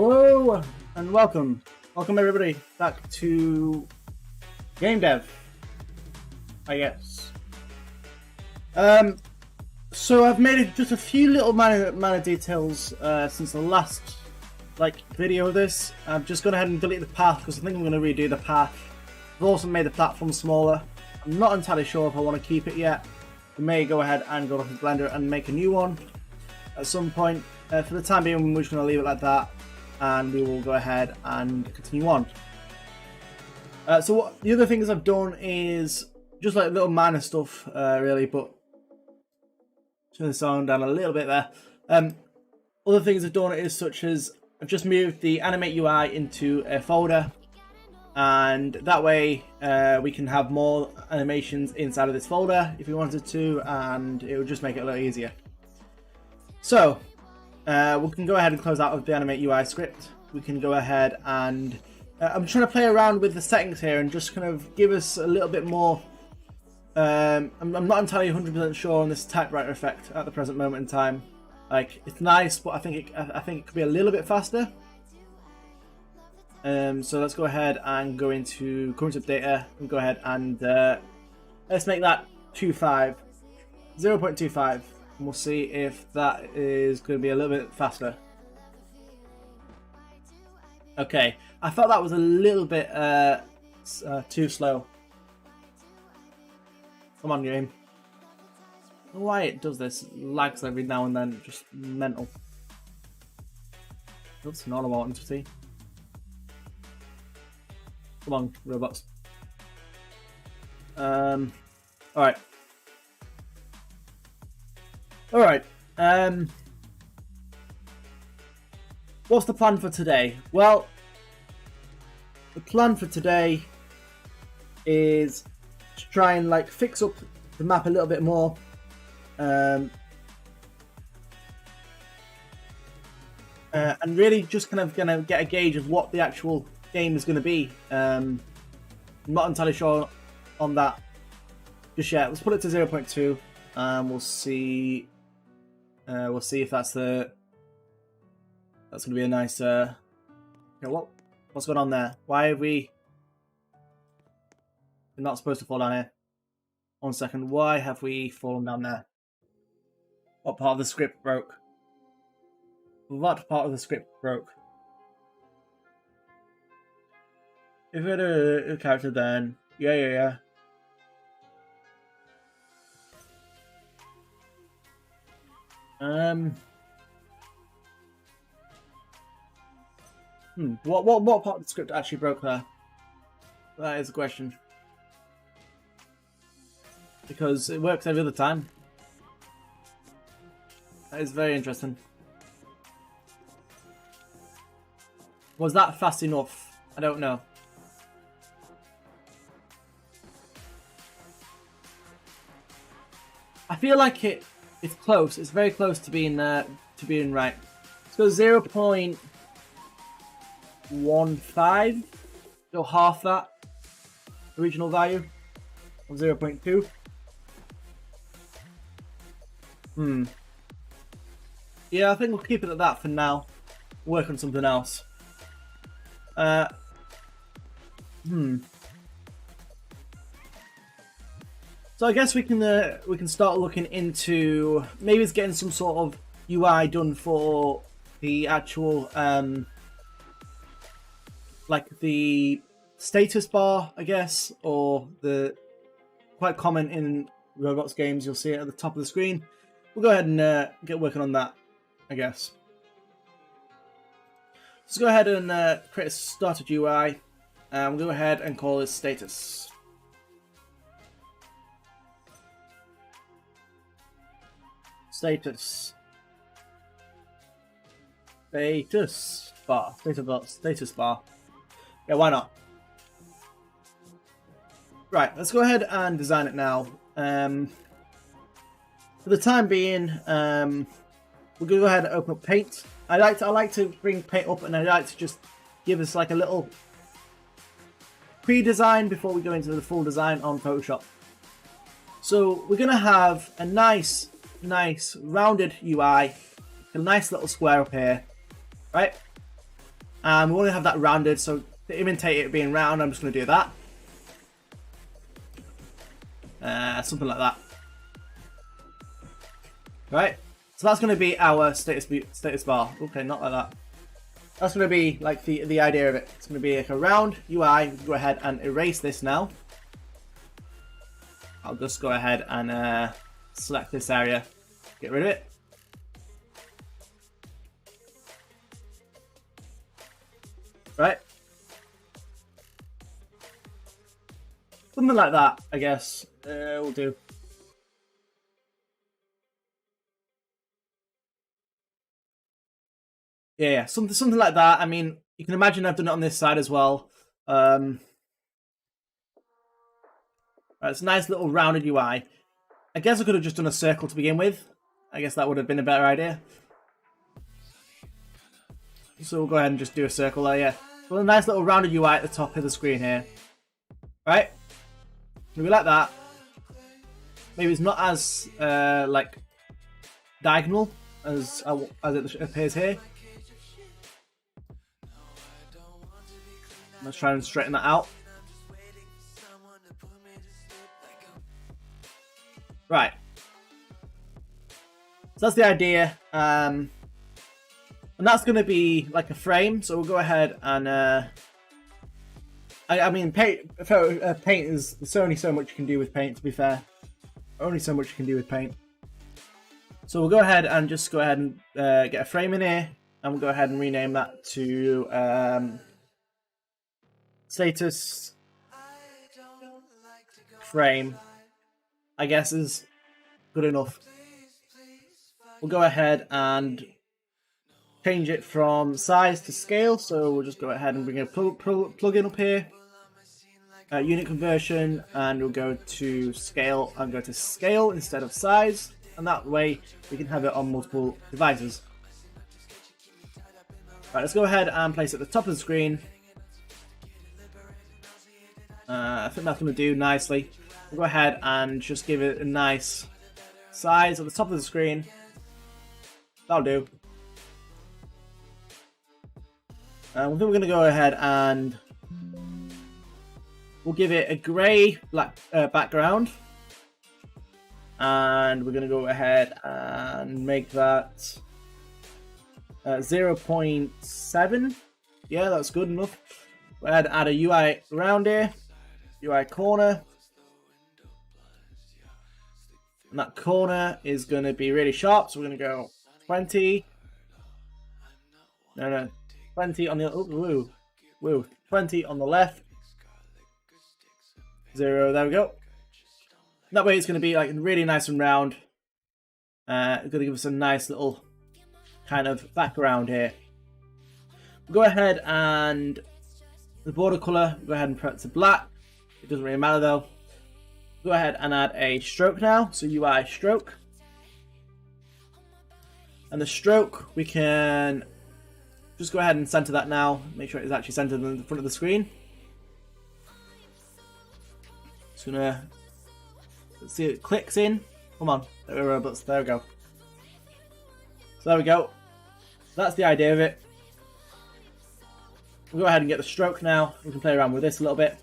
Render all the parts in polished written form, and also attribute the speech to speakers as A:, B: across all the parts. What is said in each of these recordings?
A: Hello and welcome everybody back to Game Dev, I guess. So I've made just a few little minor details since the last video of this. I've just gone ahead and deleted the path because I think I'm going to redo the path. I've also made the platform smaller. I'm not entirely sure if I want to keep it yet. We may go ahead and go to Blender and make a new one at some point. For the time being, we're just going to leave it like that, and we will go ahead and continue on. So what the other things I've done is just like little minor stuff, really, but turn the sound down a little bit there. Other things I've done is such as I've just moved the animate UI into a folder, and that way we can have more animations inside of this folder if we wanted to, and it would just make it a lot easier. So we can go ahead and close out of the animate UI script. We can go ahead and I'm trying to play around with the settings here and just kind of give us a little bit more. I'm not entirely 100% sure on this typewriter effect at the present moment in time. Like, it's nice, but I think it could be a little bit faster. So let's go ahead and go into current data and go ahead and let's make that 0.25, and we'll see if that is going to be a little bit faster. Okay, I thought that was a little bit too slow. Come on, game. I don't know why it does this. It lags every now and then. Just mental. That's not what I want to see. Come on, robots. Alright. Alright. What's the plan for today? Well, the plan for today is to try and fix up the map a little bit more. And really just kind of gonna get a gauge of what the actual game is gonna be. I'm not entirely sure on that just yet. Let's put it to 0.2 and we'll see if that's gonna be a nice what's going on there? Why are we not supposed to fall down here? 1 second, why have we fallen down there? What part of the script broke? What part of the script broke? If we had a character then, yeah. What part of the script actually broke there? That is a question. Because it works every other time. That is very interesting. Was that fast enough? I don't know. I feel like it's close. It's very close to being right. Let's go 0.15. So half that original value of 0.2. Yeah, I think we'll keep it at that for now. Work on something else. So I guess we can start looking into maybe it's getting some sort of UI done for the actual the status bar, I guess, or the quite common in Roblox games. You'll see it at the top of the screen. We'll go ahead and get working on that, I guess. Let's go ahead and create a started UI. We'll go ahead and call it status. Status bar. Status bar. Yeah, why not? Right, let's go ahead and design it now. For the time being, we're gonna go ahead and open up Paint. I like to bring Paint up, and I like to just give us like a little pre-design before we go into the full design on Photoshop. So we're gonna have a nice rounded UI, a nice little square up here, right? And we want to have that rounded, so to imitate it being round, I'm just going to do that. Something like that. Right, so that's going to be our status bar. Okay, not like that. That's going to be like the idea of it. It's going to be like a round UI. Go ahead and erase this now. I'll just go ahead and select this area, get rid of it. Right. Something like that, I guess. We'll do. Yeah, something like that. I mean, you can imagine I've done it on this side as well. Right, it's a nice little rounded UI. I guess I could have just done a circle to begin with. I guess that would have been a better idea. So we'll go ahead and just do a circle there, yeah. So a nice little rounded UI at the top of the screen here. Right? Maybe like that. Maybe it's not as like diagonal as it appears here. Let's try and straighten that out. Right. So that's the idea. And that's going to be like a frame. So we'll go ahead and I mean, paint is, there's only so much you can do with paint, to be fair. Only so much you can do with paint. So we'll go ahead and just go ahead and get a frame in here, and we'll go ahead and rename that to status frame, I guess is good enough. We'll go ahead and change it from size to scale. So we'll just go ahead and bring a plugin up here. Unit conversion, and we'll go to scale and go to scale instead of size, and that way we can have it on multiple devices. Right, let's go ahead and place it at the top of the screen. I think that's going to do nicely. We'll go ahead and just give it a nice size at the top of the screen. That'll do. I think we're going to go ahead and we'll give it a grey black background, and we're going to go ahead and make that 0.7. Yeah, that's good enough. Go ahead and add a UI around here, UI corner, and that corner is going to be really sharp. So we're going to go 20. No, 20 on the 20 on the left. 0, there we go. That way it's going to be like really nice and round. It's going to give us a nice little kind of background here. We'll go ahead and the border color, go ahead and put it to black. It doesn't really matter though. Go ahead and add a stroke now, so UI stroke. And the stroke, we can just go ahead and center that now. Make sure it's actually centered in the front of the screen. Just gonna see it clicks in. Come on, there we go. There we go. So there we go. That's the idea of it. We'll go ahead and get the stroke now. We can play around with this a little bit.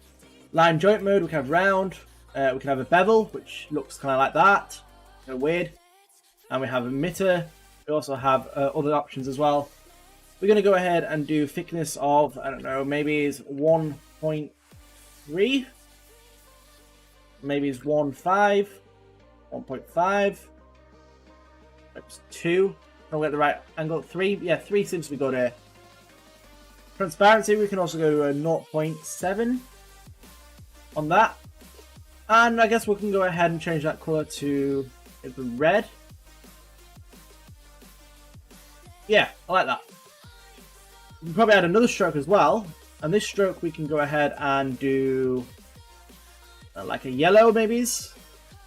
A: Line joint mode, we can have round. We can have a bevel, which looks kind of like that. Kind of weird. And we have emitter. We also have other options as well. We're going to go ahead and do thickness of, I don't know, maybe it's 1.3. Maybe it's 1.5. 1.5. That's 2. I'll get the right angle. 3. Yeah, 3 seems to be good here. Transparency, we can also go to a 0.7 on that. And I guess we can go ahead and change that color to the red. Yeah, I like that. We can probably add another stroke as well. And this stroke we can go ahead and do like a yellow maybe.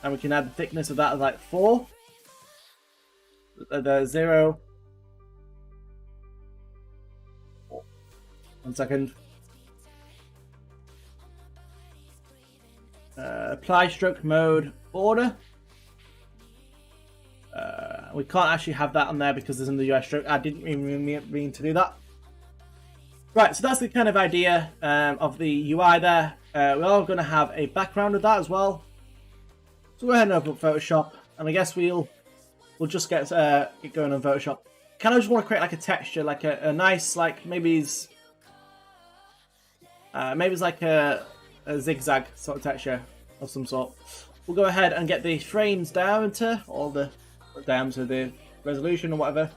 A: And we can add the thickness of that as like 4. The 0. 1 second. Apply stroke mode border. We can't actually have that on there because there's in the UI stroke. I didn't even mean to do that. Right, so that's the kind of idea of the UI there. We're all going to have a background of that as well. So go ahead and open up Photoshop, and I guess we'll just get going on Photoshop. Kind of just want to create like a texture, like a nice, like maybe it's like a zigzag sort of texture of some sort. We'll go ahead and get the frames down to the resolution or whatever.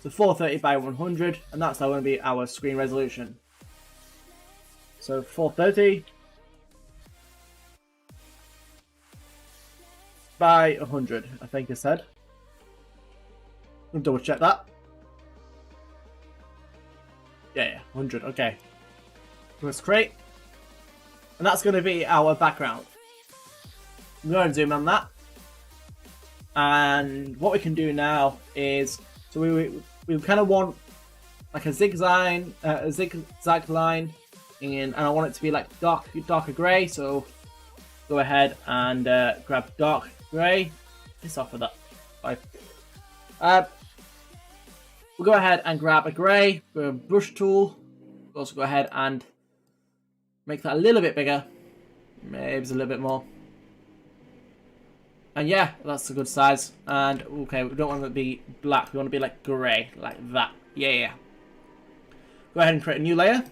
A: So 430 by 100, and that's now going to be our screen resolution. So 430 by 100, I think I said. I'll double check that. Yeah, 100, okay. Let's create. And that's going to be our background. I'm going to zoom on that. And what we can do now is, so we kind of want like a zigzag line, and I want it to be like darker grey. So go ahead and grab dark grey. Piss off with that. Bye. We'll go ahead and grab a grey, go brush tool. We'll also go ahead and make that a little bit bigger, maybe a little bit more. And yeah, that's a good size. And okay, we don't want it to be black. We want to be like grey, like that. Yeah. Go ahead and create a new layer.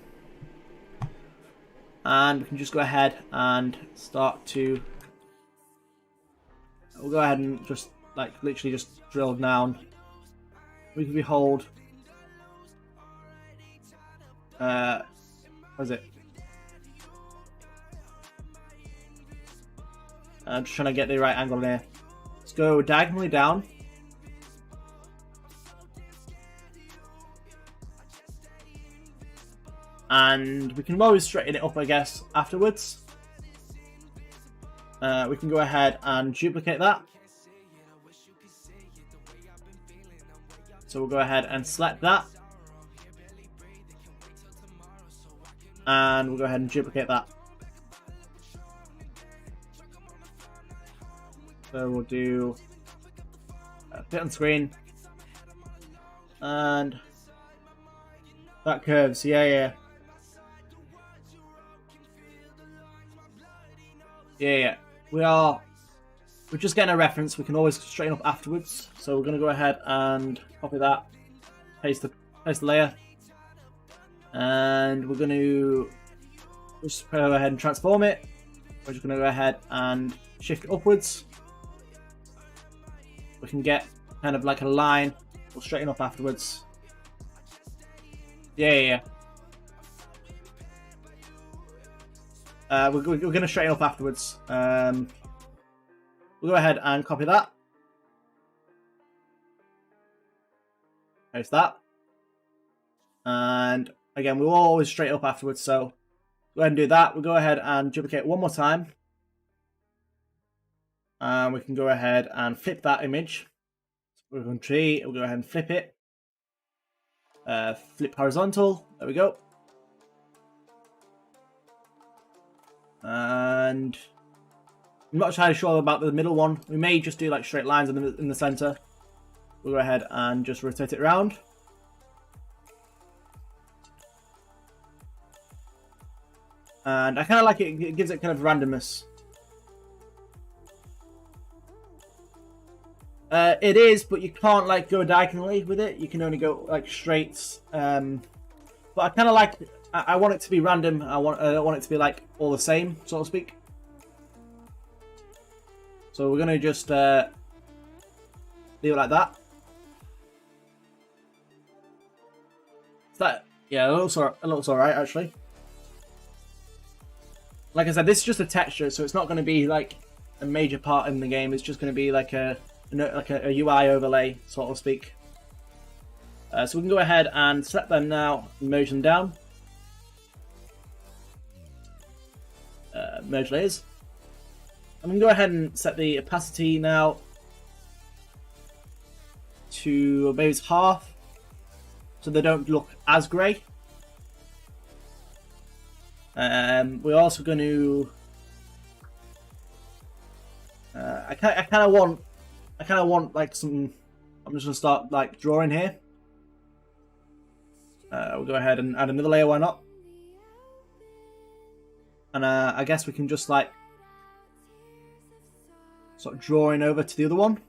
A: And we can just go ahead and start to... We'll go ahead and just like literally just drill down. We can hold... what is it? I'm just trying to get the right angle there. Let's go diagonally down. And we can always straighten it up, I guess, afterwards. We can go ahead and duplicate that. So we'll go ahead and select that. And we'll go ahead and duplicate that. So we'll do fit on screen, and that curves. Yeah. We're just getting a reference. We can always straighten up afterwards. So we're going to go ahead and copy that, paste the layer, and we're going to just go ahead and transform it. We're just going to go ahead and shift it upwards. We can get kind of like a line. We'll straighten up afterwards. Yeah. We're going to straighten up afterwards. We'll go ahead and copy that. Paste that. And again, we'll always straighten up afterwards. So go ahead and do that. We'll go ahead and duplicate one more time. And we can go ahead and flip that image. We're going to tree. We'll go ahead and flip it. Flip horizontal. There we go. And I'm not entirely sure about the middle one. We may just do like straight lines in the center. We'll go ahead and just rotate it around. And I kind of like it. It gives it kind of randomness. It is, but you can't like go diagonally with it. You can only go like straight. But I kind of like. I want it to be random. I don't want it to be like all the same, so to speak. So we're gonna just leave it like that. Is that? Yeah, it looks alright actually. Like I said, this is just a texture, so it's not going to be like a major part in the game. It's just going to be like a UI overlay, so to speak. So we can go ahead and select them now, and merge them down. Merge layers. I'm going to go ahead and set the opacity now to maybe it's half, so they don't look as grey. We're also going to. I kind of want like some. I'm just going to start like drawing here. We'll go ahead and add another layer, why not? And I guess we can just like sort of draw in over to the other one.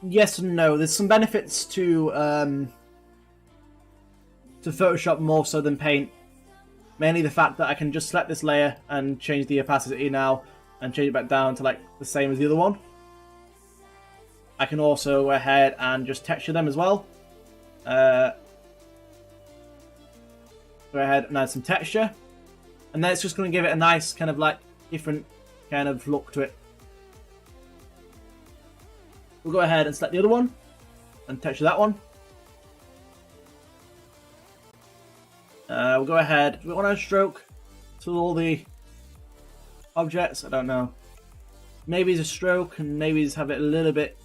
A: Yes and no. There's some benefits to Photoshop more so than Paint. Mainly the fact that I can just select this layer and change the opacity now and change it back down to like the same as the other one. I can also go ahead and just texture them as well. Go ahead and add some texture. And then it's just going to give it a nice kind of like different kind of look to it. We'll go ahead and select the other one and texture that one. We'll go ahead. Do we want to stroke to all the objects? I don't know. Maybe it's a stroke and maybe just have it a little bit.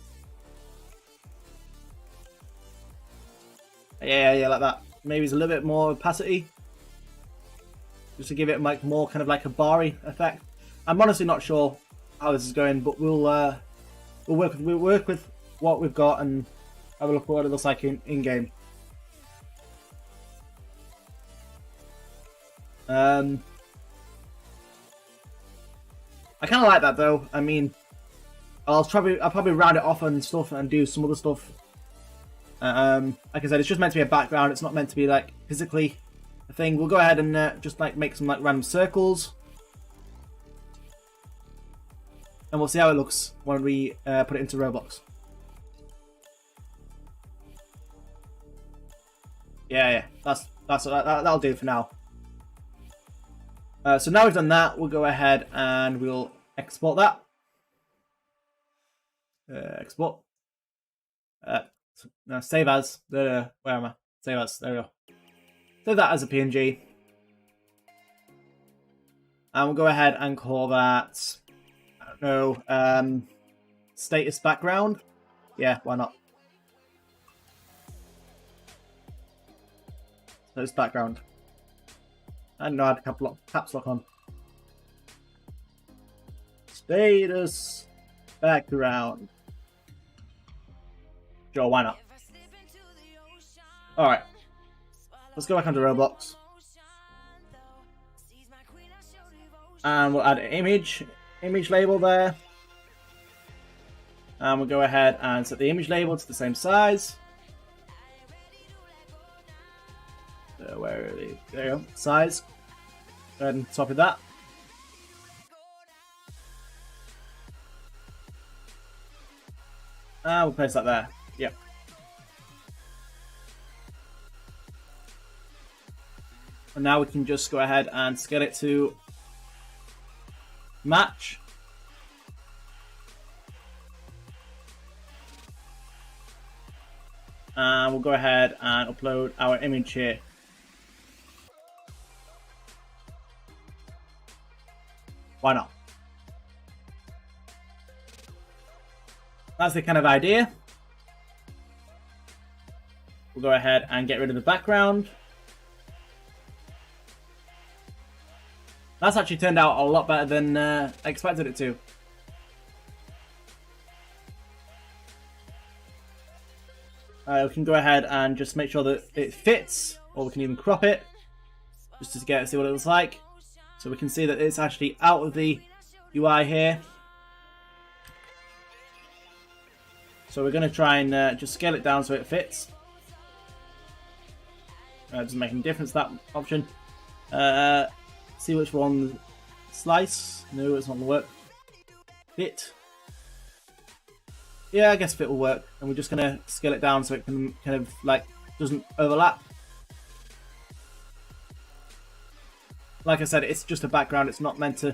A: Yeah, like that. Maybe it's a little bit more opacity. Just to give it like more kind of like a bar-y effect. I'm honestly not sure how this is going, but we'll work with what we've got and have a look at what it looks like in game. I kind of like that though. I mean, I'll probably round it off and stuff and do some other stuff. Like I said, it's just meant to be a background. It's not meant to be like physically a thing. We'll go ahead and just like make some like random circles. And we'll see how it looks when we put it into Roblox. Yeah, that'll do for now. So now we've done that, we'll go ahead and we'll export that. Export. Now save as. Where am I? Save as. There we go. Save that as a PNG. And we'll go ahead and call that, I don't know, status background. Yeah, why not? Status background. I didn't know I had caps lock on. Status background. Sure, why not? Alright. Let's go back onto Roblox. And we'll add an image label there. And we'll go ahead and set the image label to the same size. Where are they? There you go. Size. Go ahead and copy that. And we'll place that there. Yep. And now we can just go ahead and scale it to match. And we'll go ahead and upload our image here. Why not? That's the kind of idea. We'll go ahead and get rid of the background. That's actually turned out a lot better than I expected it to. We can go ahead and just make sure that it fits, or we can even crop it, just to see what it looks like. So we can see that it's actually out of the UI here. So we're going to try and just scale it down so it fits. Doesn't make any difference, that option. See which one. Slice. No, it's not going to work. Fit. Yeah, I guess fit will work. And we're just going to scale it down so it can kind of like doesn't overlap. Like I said, it's just a background. It's not meant to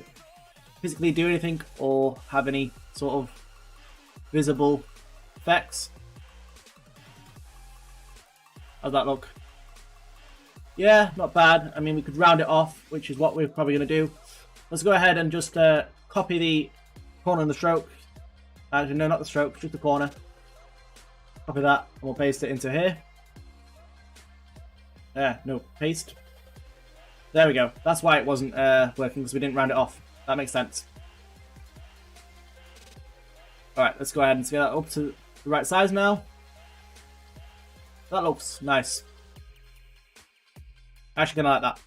A: physically do anything or have any sort of visible effects. How's that look? Yeah, not bad. I mean, we could round it off, which is what we're probably going to do. Let's go ahead and just copy the corner and the stroke. Actually, no, not the stroke, just the corner. Copy that, and we'll paste it into here. No, paste. There we go. That's why it wasn't working, because we didn't round it off. That makes sense. Alright, let's go ahead and scale that up to the right size now. That looks nice. Actually gonna like that.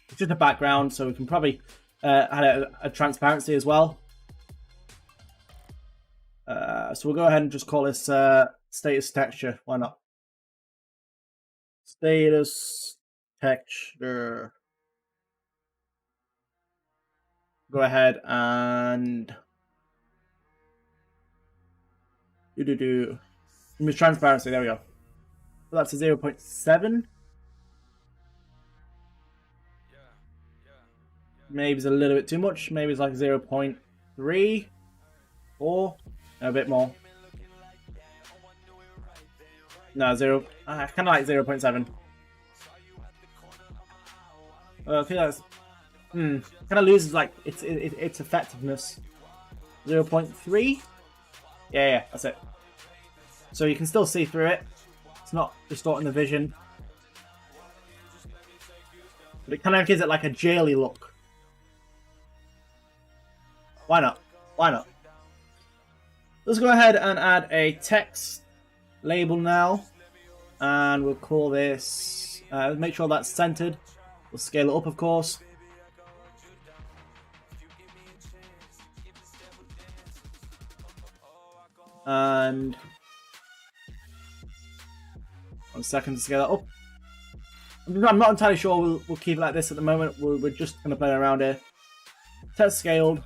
A: It's just a background, so we can probably add a transparency as well. So we'll go ahead and just call this status texture. Why not? Status texture. Go ahead and image transparency. There we go. So that's a 0.7. Maybe it's a little bit too much. Maybe it's like 0.3, 4, a bit more. No, 0. I kind of like 0.7. Okay, that's kind of loses like its effectiveness. 0.3. Yeah, that's it. So you can still see through it. It's not distorting the vision, but it kind of gives it like a jaily look. Why not? Why not? Let's go ahead and add a text label now, and we'll call this. Make sure that's centered. We'll scale it up, of course. And 1 second to scale that up. I'm not entirely sure we'll keep it like this at the moment. We're just going to play around here. Text scaled.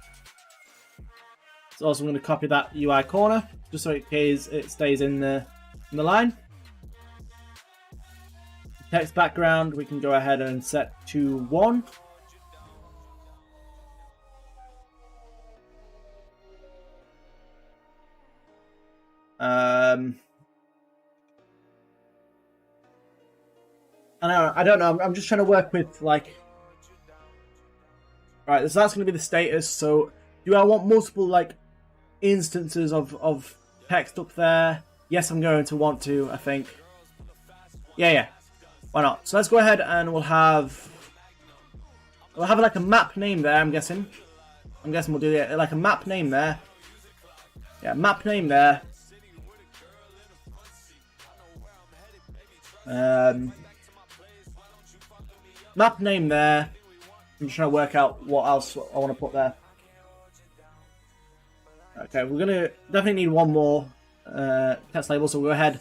A: So also I'm going to copy that UI corner just so it stays in the line. Text background we can go ahead and set to 1. I don't know. I'm just trying to work with like. Right, so that's going to be the status. So do I want multiple like instances of text up there? Yes, I'm going to want to. I think. Yeah. Why not? So let's go ahead and we'll have like a map name there. I'm guessing we'll do it like a map name there. Yeah, map name there. Map name there. I'm just trying to work out what else I want to put there. Okay, we're gonna definitely need one more text label, so we'll go ahead.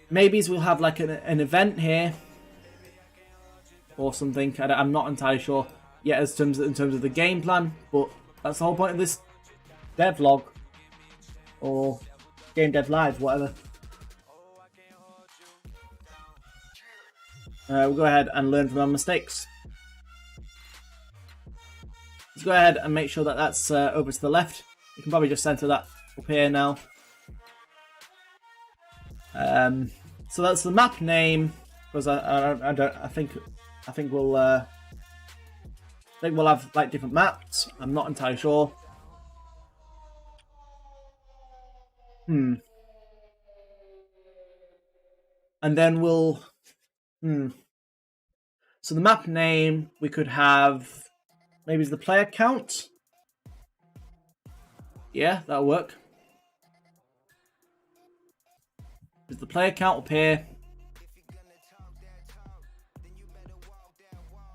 A: Maybe we'll have like an event here or something. I'm not entirely sure yet in terms of the game plan, but that's the whole point of this devlog or game dev live, whatever. We'll go ahead and learn from our mistakes. Let's go ahead and make sure that that's over to the left. You can probably just center that up here now. So that's the map name. Because I think we'll have like different maps. I'm not entirely sure. And then we'll. So the map name we could have maybe is the player count. Yeah, that'll work. Is the player count up here?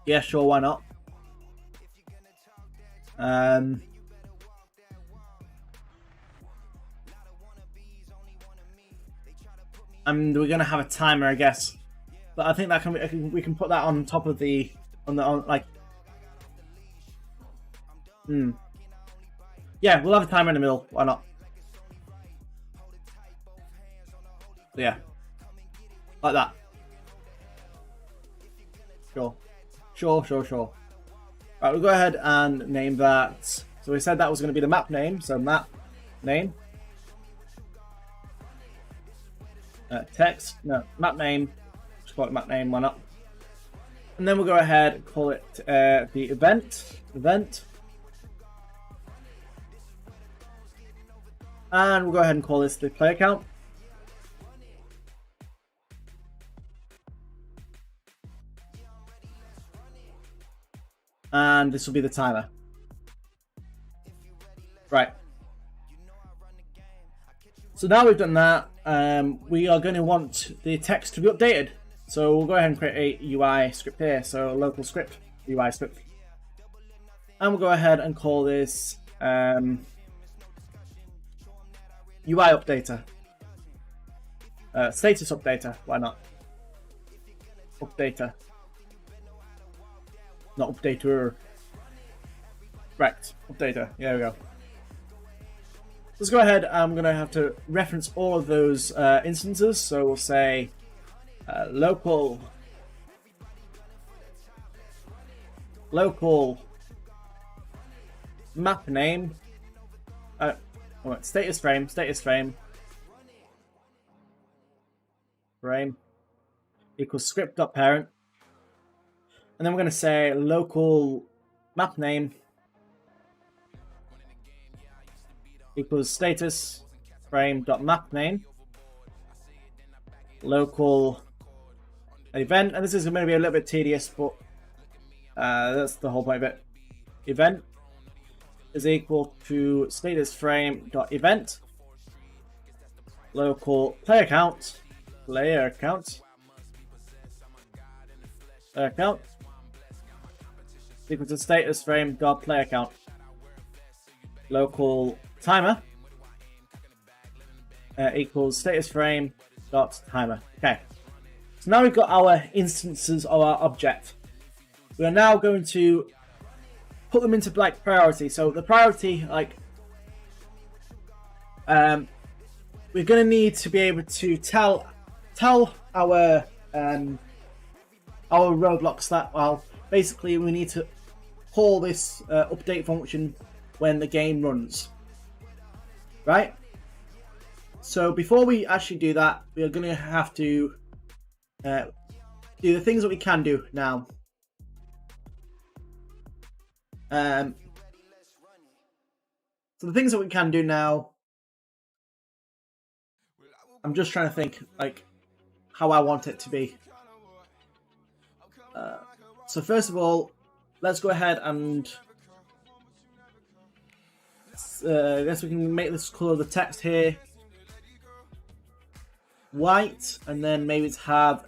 A: Yeah, sure, why not? And we're gonna have a timer, I guess. But I think that we can put that on top of the like. Yeah, we'll have a timer in the middle. Why not? Yeah, like that. Sure. Right, we'll go ahead and name that. So we said that was going to be the map name. So map name. Text. No, map name. Just call it map name. Why not? And then we'll go ahead and call it the event. And we'll go ahead and call this the player count. and this will be the timer. Right. So now we've done that, we are going to want the text to be updated. So we'll go ahead and create a UI script here. So local script, UI script. And we'll go ahead and call this UI updater. Status updater, why not? Updater. Not updater. Right, updater, there we go. Let's go ahead, I'm going to have to reference all of those instances. So we'll say local map name, status frame equals script.parent, and then we're going to say local map name equals status frame.map name, local event, and this is going to be a little bit tedious, but that's the whole point of it. Event is equal to status frame.event, local player count equal to status frame.player count, local timer equals status frame.timer. Okay, so now we've got our instances of our object. We are now going to put them into like priority. So the priority, like, we're going to need to be able to tell our Roblox that, well, basically we need to call this update function when the game runs, right? So before we actually do that, we are going to have to do the things that we can do now. So the things that we can do now, I'm just trying to think like how I want it to be. So first of all, let's go ahead and I guess we can make this color of the text here white, and then maybe it's have,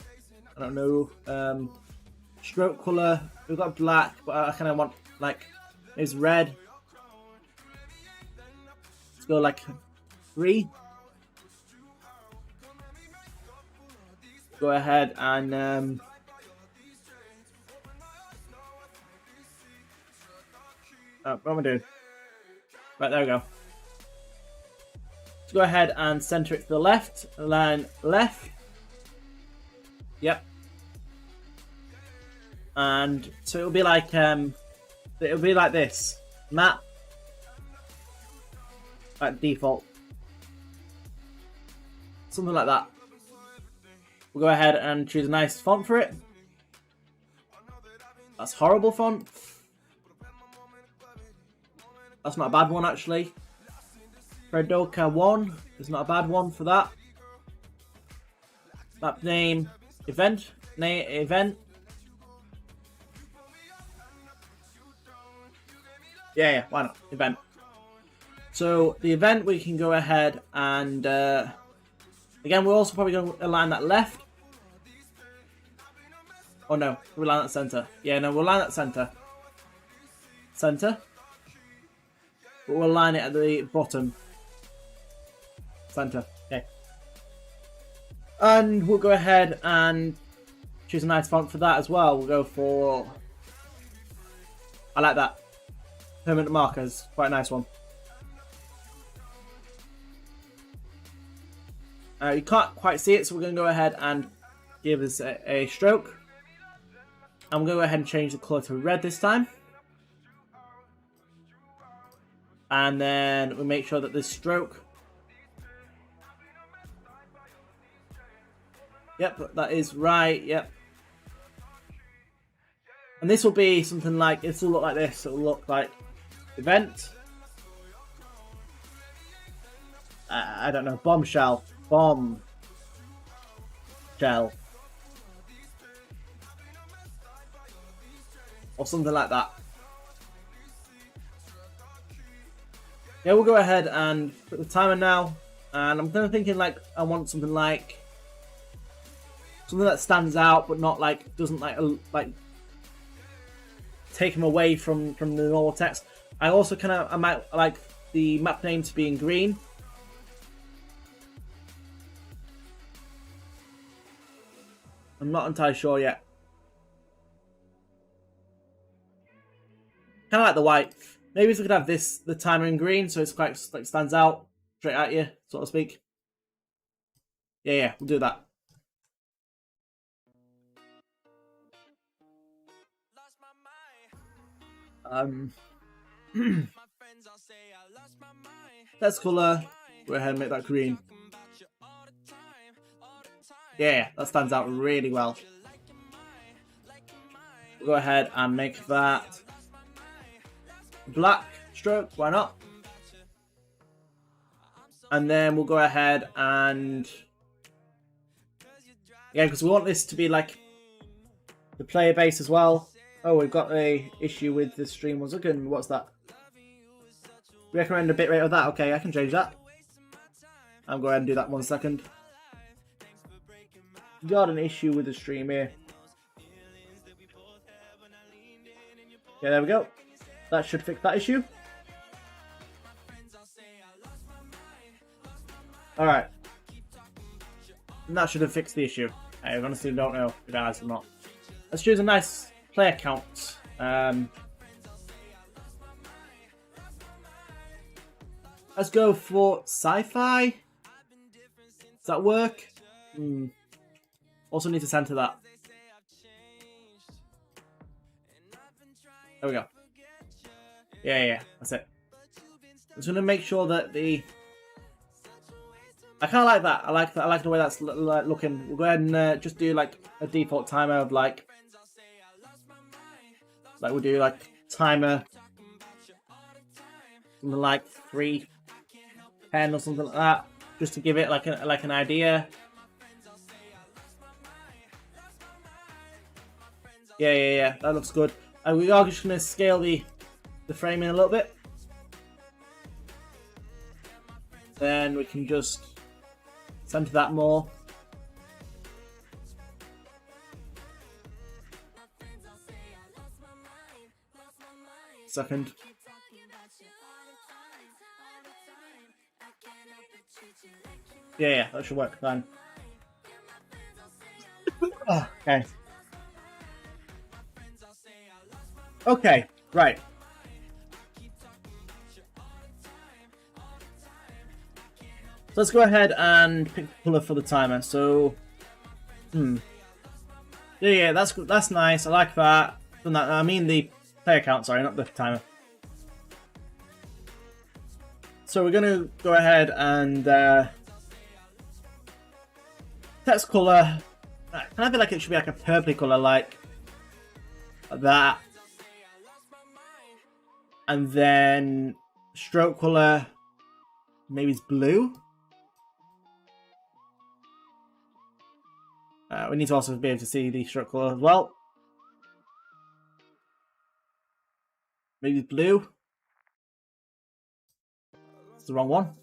A: I don't know, stroke color. We've got black, but I kind of want like it's red. Let's go like 3. Go ahead and what am I doing? Right, there we go. Let's go ahead and center it to the left. Line left. Yep. And so it'll be like this. Map. Like default. Something like that. We'll go ahead and choose a nice font for it. That's horrible font. That's not a bad one actually. Fredoka 1 is not a bad one for that. Map name, event. Yeah, why not? Event. So the event, we can go ahead and again, we're also probably going to align that left. Oh no, we'll align that center. Yeah, no, we'll align that center. Center. But we'll align it at the bottom. Center. Okay. And we'll go ahead and choose a nice font for that as well. We'll go for, I like that. Permanent markers. Quite a nice one. You can't quite see it, so we're going to go ahead and give this a stroke. And we'll go ahead and change the colour to red this time. And then we'll make sure that this stroke. Yep, that is right, yep. And this will be something like, this will look like this. It will look like event. I don't know, bombshell. Bomb. Shell. Or something like that. Yeah, we'll go ahead and put the timer now. And I'm kind of thinking like I want something that stands out, but not like doesn't like take him away from the normal text. I also I might like the map name to be in green. I'm not entirely sure yet. Kind of like the white. Maybe we could have the timer in green, so it's quite like stands out straight at you, so to speak. Yeah, we'll do that. Let's color. Go ahead and make that green. Yeah, that stands out really well. We'll go ahead and make that black stroke. Why not? And then we'll go ahead and yeah, because we want this to be like the player base as well. Oh, we've got a issue with the stream once again. What's that? Recommend a bitrate of that. Okay, I can change that. I'll go ahead and do that 1 second. Got an issue with the stream here. Okay, there we go. That should fix that issue. Alright. And that should have fixed the issue. I honestly don't know if it has or not. Let's choose a nice player count. Let's go for sci-fi. Does that work? Also need to center that. There we go. Yeah, that's it. I'm just gonna make sure that I kind of like that. I like the way that's looking. We'll go ahead and just do like a default timer of like we'll do like timer something like 3:10 or something like that, just to give it like an idea. Yeah, that looks good. And we are just gonna scale the frame in a little bit. Then we can just center that more. Second. Yeah, that should work fine. Okay. Okay, right. So let's go ahead and pick the color for the timer. So, yeah, that's nice. I like that. I mean the player count. Sorry, not the timer. So we're gonna go ahead and text color. I kind of feel like it should be like a purpley color, like that. And then stroke color, maybe it's blue. We need to also be able to see the stroke color as well. Maybe it's blue. It's the wrong one.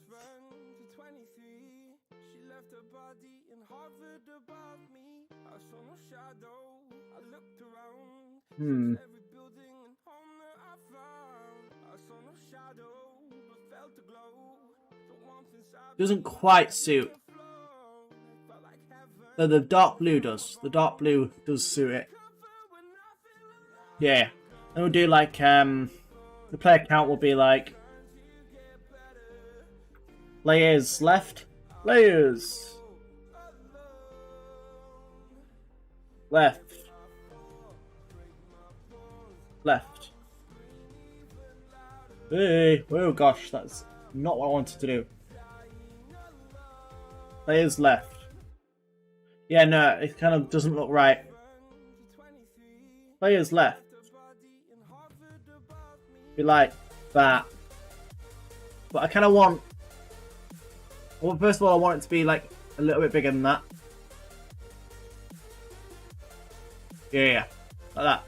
A: Doesn't quite suit. So the dark blue does. The dark blue does suit it. Yeah. Then we'll do like the player count will be like layers left, layers left, left. Hey, oh gosh, that's not what I wanted to do. Layers left. Yeah, no, it kind of doesn't look right. Layers left. Be like that. But I kind of want... Well, first of all, I want it to be like a little bit bigger than that. Yeah, like that.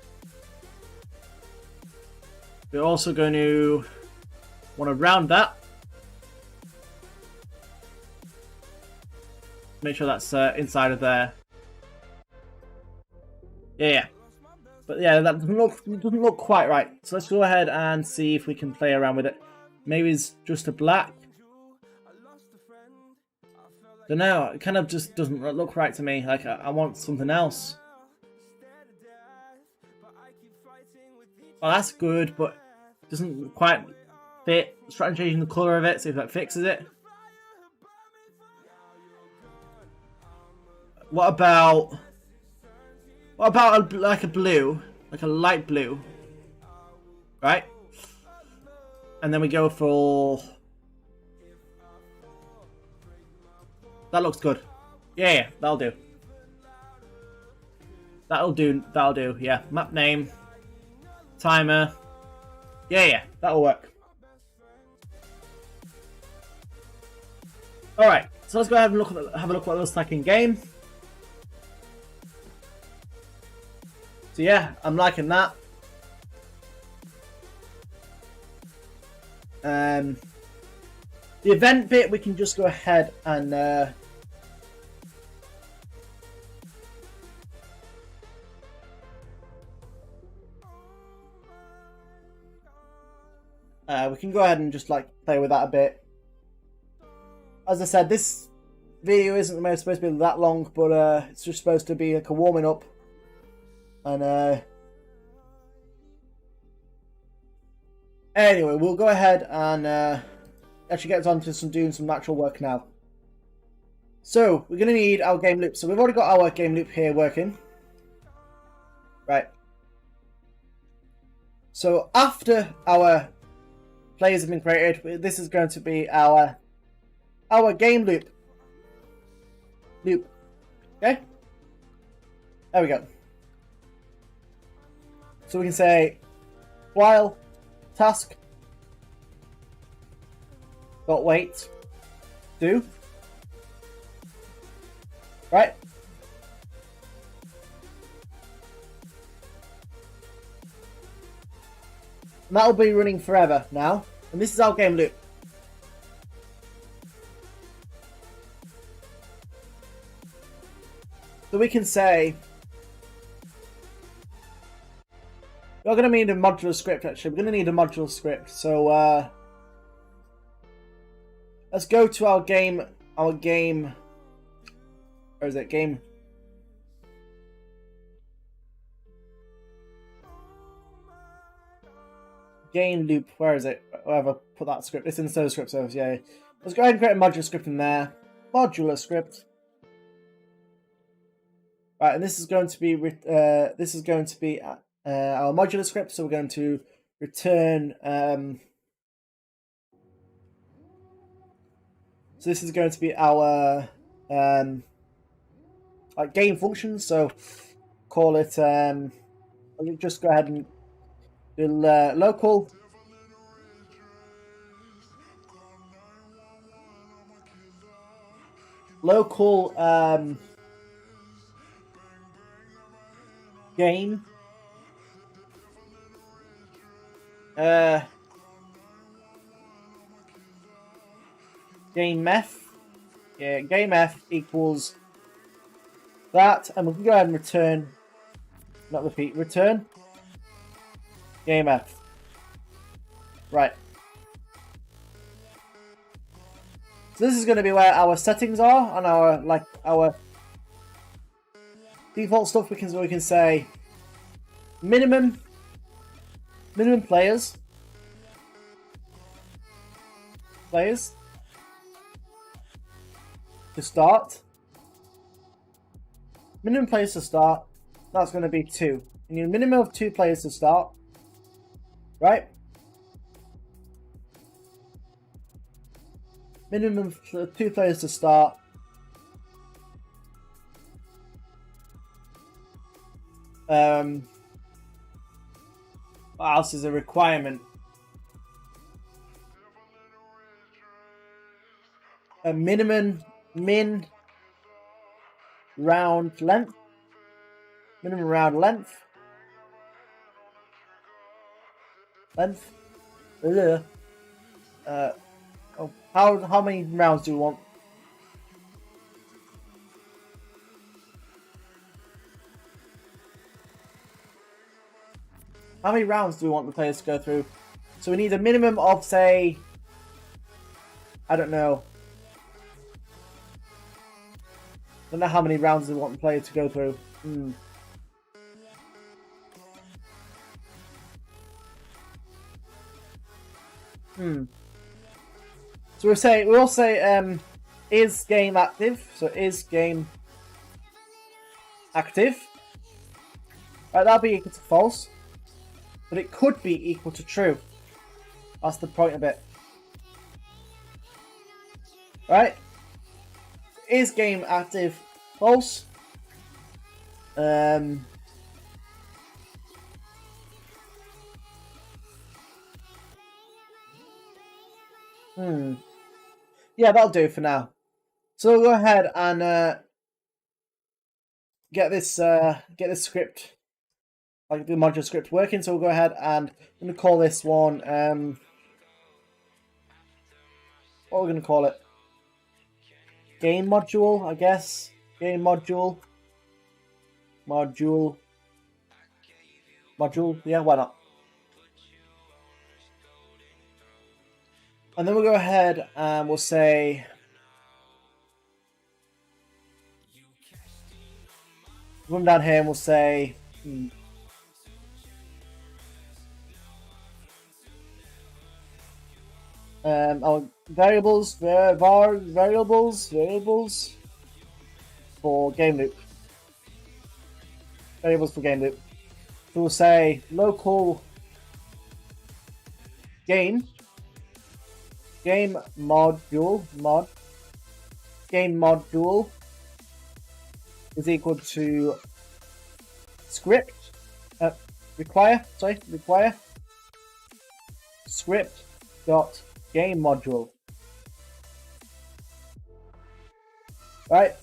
A: We're also going to want to round that Make sure that's inside of there. Yeah. But yeah, that doesn't look quite right. So let's go ahead and see if we can play around with it. Maybe it's just a black. Don't know. It kind of just doesn't look right to me. Like I want something else. Well, that's good, but it doesn't quite fit. Let's try and change the colour of it, see if that fixes it. What about like a blue, like a light blue, right? And then we go for that. Looks good. Yeah, that'll do. That'll do. Yeah, map name, timer. Yeah, that'll work. All right, so let's go ahead and have a look what it looks like in game. So yeah, I'm liking that. The event bit, we can just go ahead and we can go ahead and just like play with that a bit. As I said, this video isn't supposed to be that long, but it's just supposed to be like a warming up. And anyway, we'll go ahead and actually get on to doing some natural work now. So we're going to need our game loop. So we've already got our game loop here working. Right. So after our players have been created, this is going to be our game loop. Okay? There we go. So we can say while task dot wait do, right? And that'll be running forever now. And this is our game loop. So we can say we're going to need a modular script, actually. We're going to need a modular script. So, let's go to our game. Where is it? Game loop. Where is it? Wherever put that script. It's in the script service. Yeah. Let's go ahead and create a modular script in there. Modular script. Right, and this is going to be our modular script. So we're going to return. So this is going to be our like game function. So call it. I'll just go ahead and do local. Game game f. Yeah, game f equals that, and we can go ahead and return, not repeat, return game f. Right. So this is going to be where our settings are on our default stuff. We can say minimum players to start. Minimum players to start. That's going to be 2. You need a minimum of 2 players to start. Right? Minimum of 2 players to start. What else is a requirement? A min round length. Minimum round length. How many rounds do we want? How many rounds do we want the players to go through? So we need a minimum of, say, I don't know. I don't know how many rounds we want the player to go through. So we'll say is game active? So is game active? Right, that'll be equal to false. But it could be equal to true. That's the point of it. Right? Is game active? False. Yeah, that'll do for now. So we'll go ahead and get this script, like the module script, working. So we'll go ahead and I'm going to call this one. What are we going to call it? Game module, I guess. Game module. Module. Yeah, why not? And then we'll go ahead and we'll say run down here and we'll say our variables for game loop. Variables for game loop. So we'll say local game module is equal to require script dot game module. Right.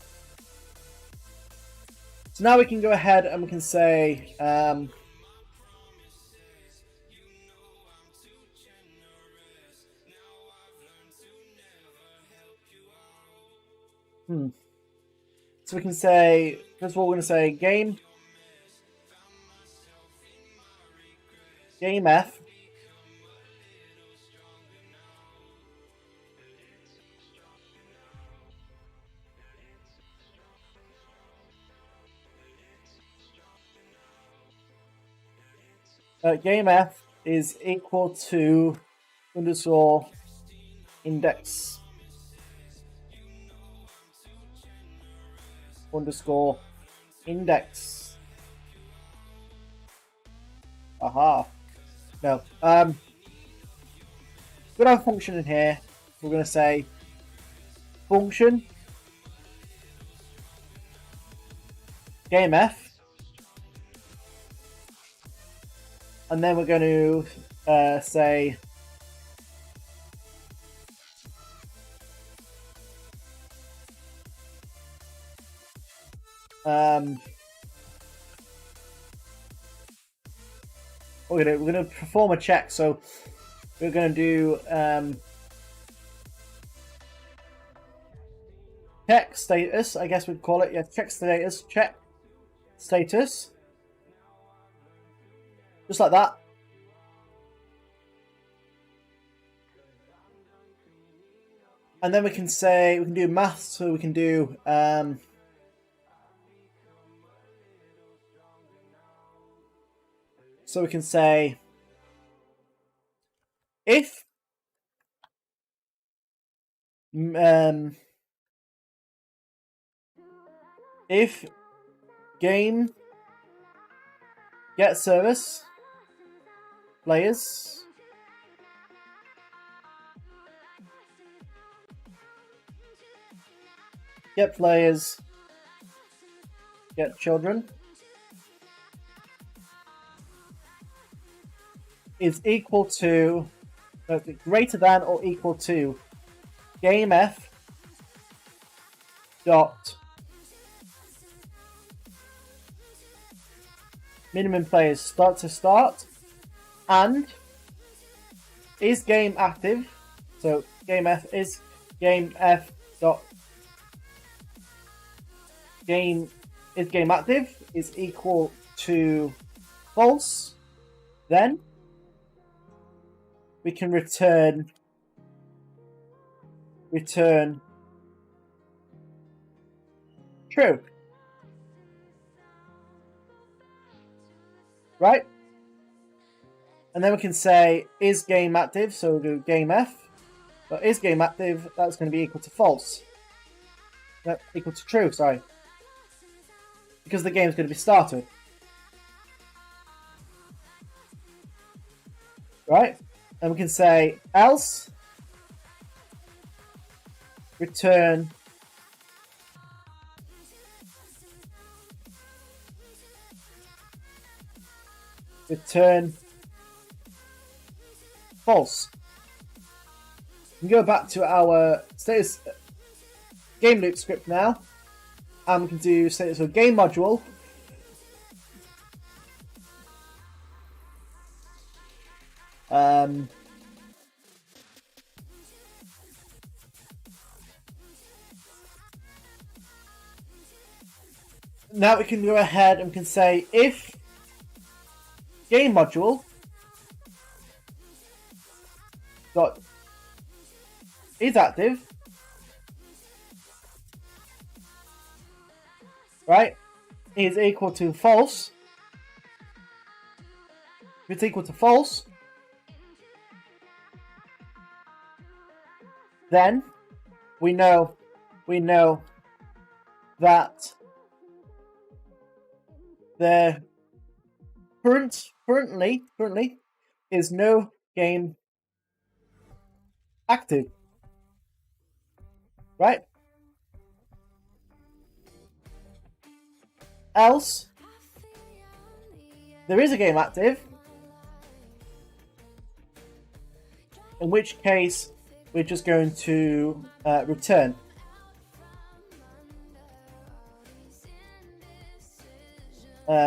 A: So now we can go ahead and we can say So we can say, first of all, we're going to say game F game F is equal to underscore index underscore index. Aha. No. We're gonna have a function in here. We're gonna say function game F. And then we're going to say we're gonna perform a check. So we're gonna do check status. I guess we'd call it. Yeah, check status. Check status. Just like that. And then we can say, we can do maths, so we can do so we can say if game get service players get children is equal to greater than or equal to game F dot minimum players start to start, and is game active. So game F is game F dot game is game active is equal to false. Then we can return true. Right? And then we can say is game active, so we'll do game F. But is game active, that's going to be equal to false. No, equal to true, sorry. Because the game's going to be started. Right? And we can say else return false. We can go back to our status game loop script now, and we can do status of game module. Now we can go ahead and we can say if game module dot is active, right, is equal to false. If it's equal to false, then we know that there currently is no game active, right? Else there is a game active, in which case we're just going to return.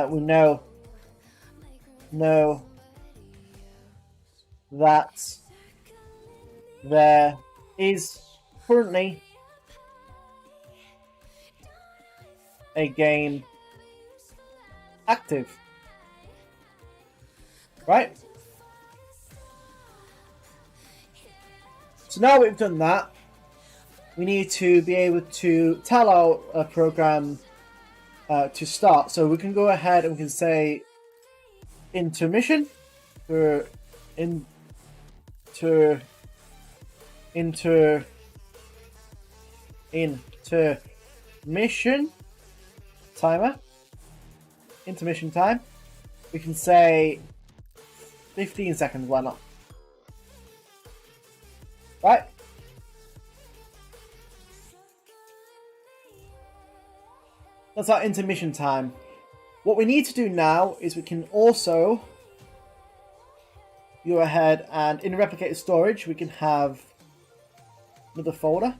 A: We know that there is currently a game active, right? So now we've done that, we need to be able to tell our program to start. So we can go ahead and we can say intermission for intermission timer, intermission time. We can say 15 seconds, why not? Right? That's our intermission time. What we need to do now is we can also go ahead and in replicated storage we can have another folder.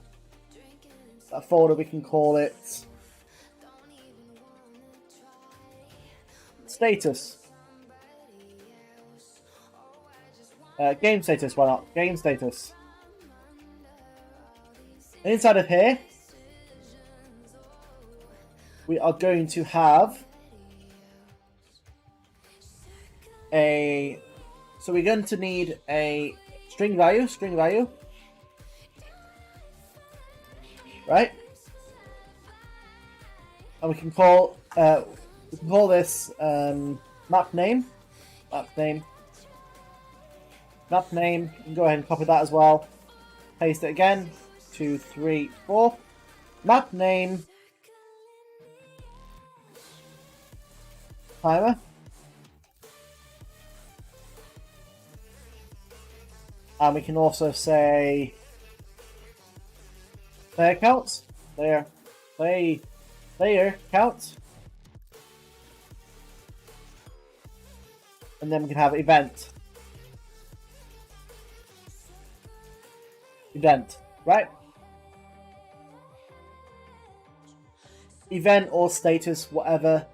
A: That folder we can call it status. Game status, why not? Game status. And inside of here we are going to have so we're going to need a string value, right? And we can call this map name. You can go ahead and copy that as well. Paste it again. 2, 3, 4. Map name. Timer. And we can also say player counts. Player count. And then we can have event, right? Event or status, whatever.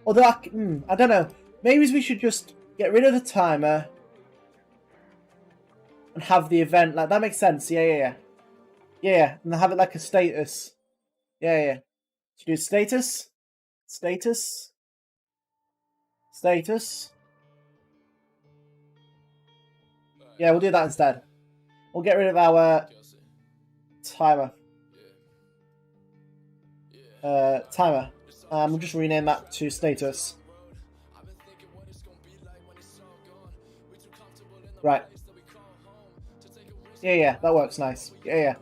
A: Although I don't know, maybe we should just get rid of the timer and have the event. Like that makes sense. Yeah, and have it like a status. Yeah. So do status status. Yeah, we'll do that instead. We'll get rid of our timer. We'll just rename that to status. Right. Yeah, that works nice. Yeah.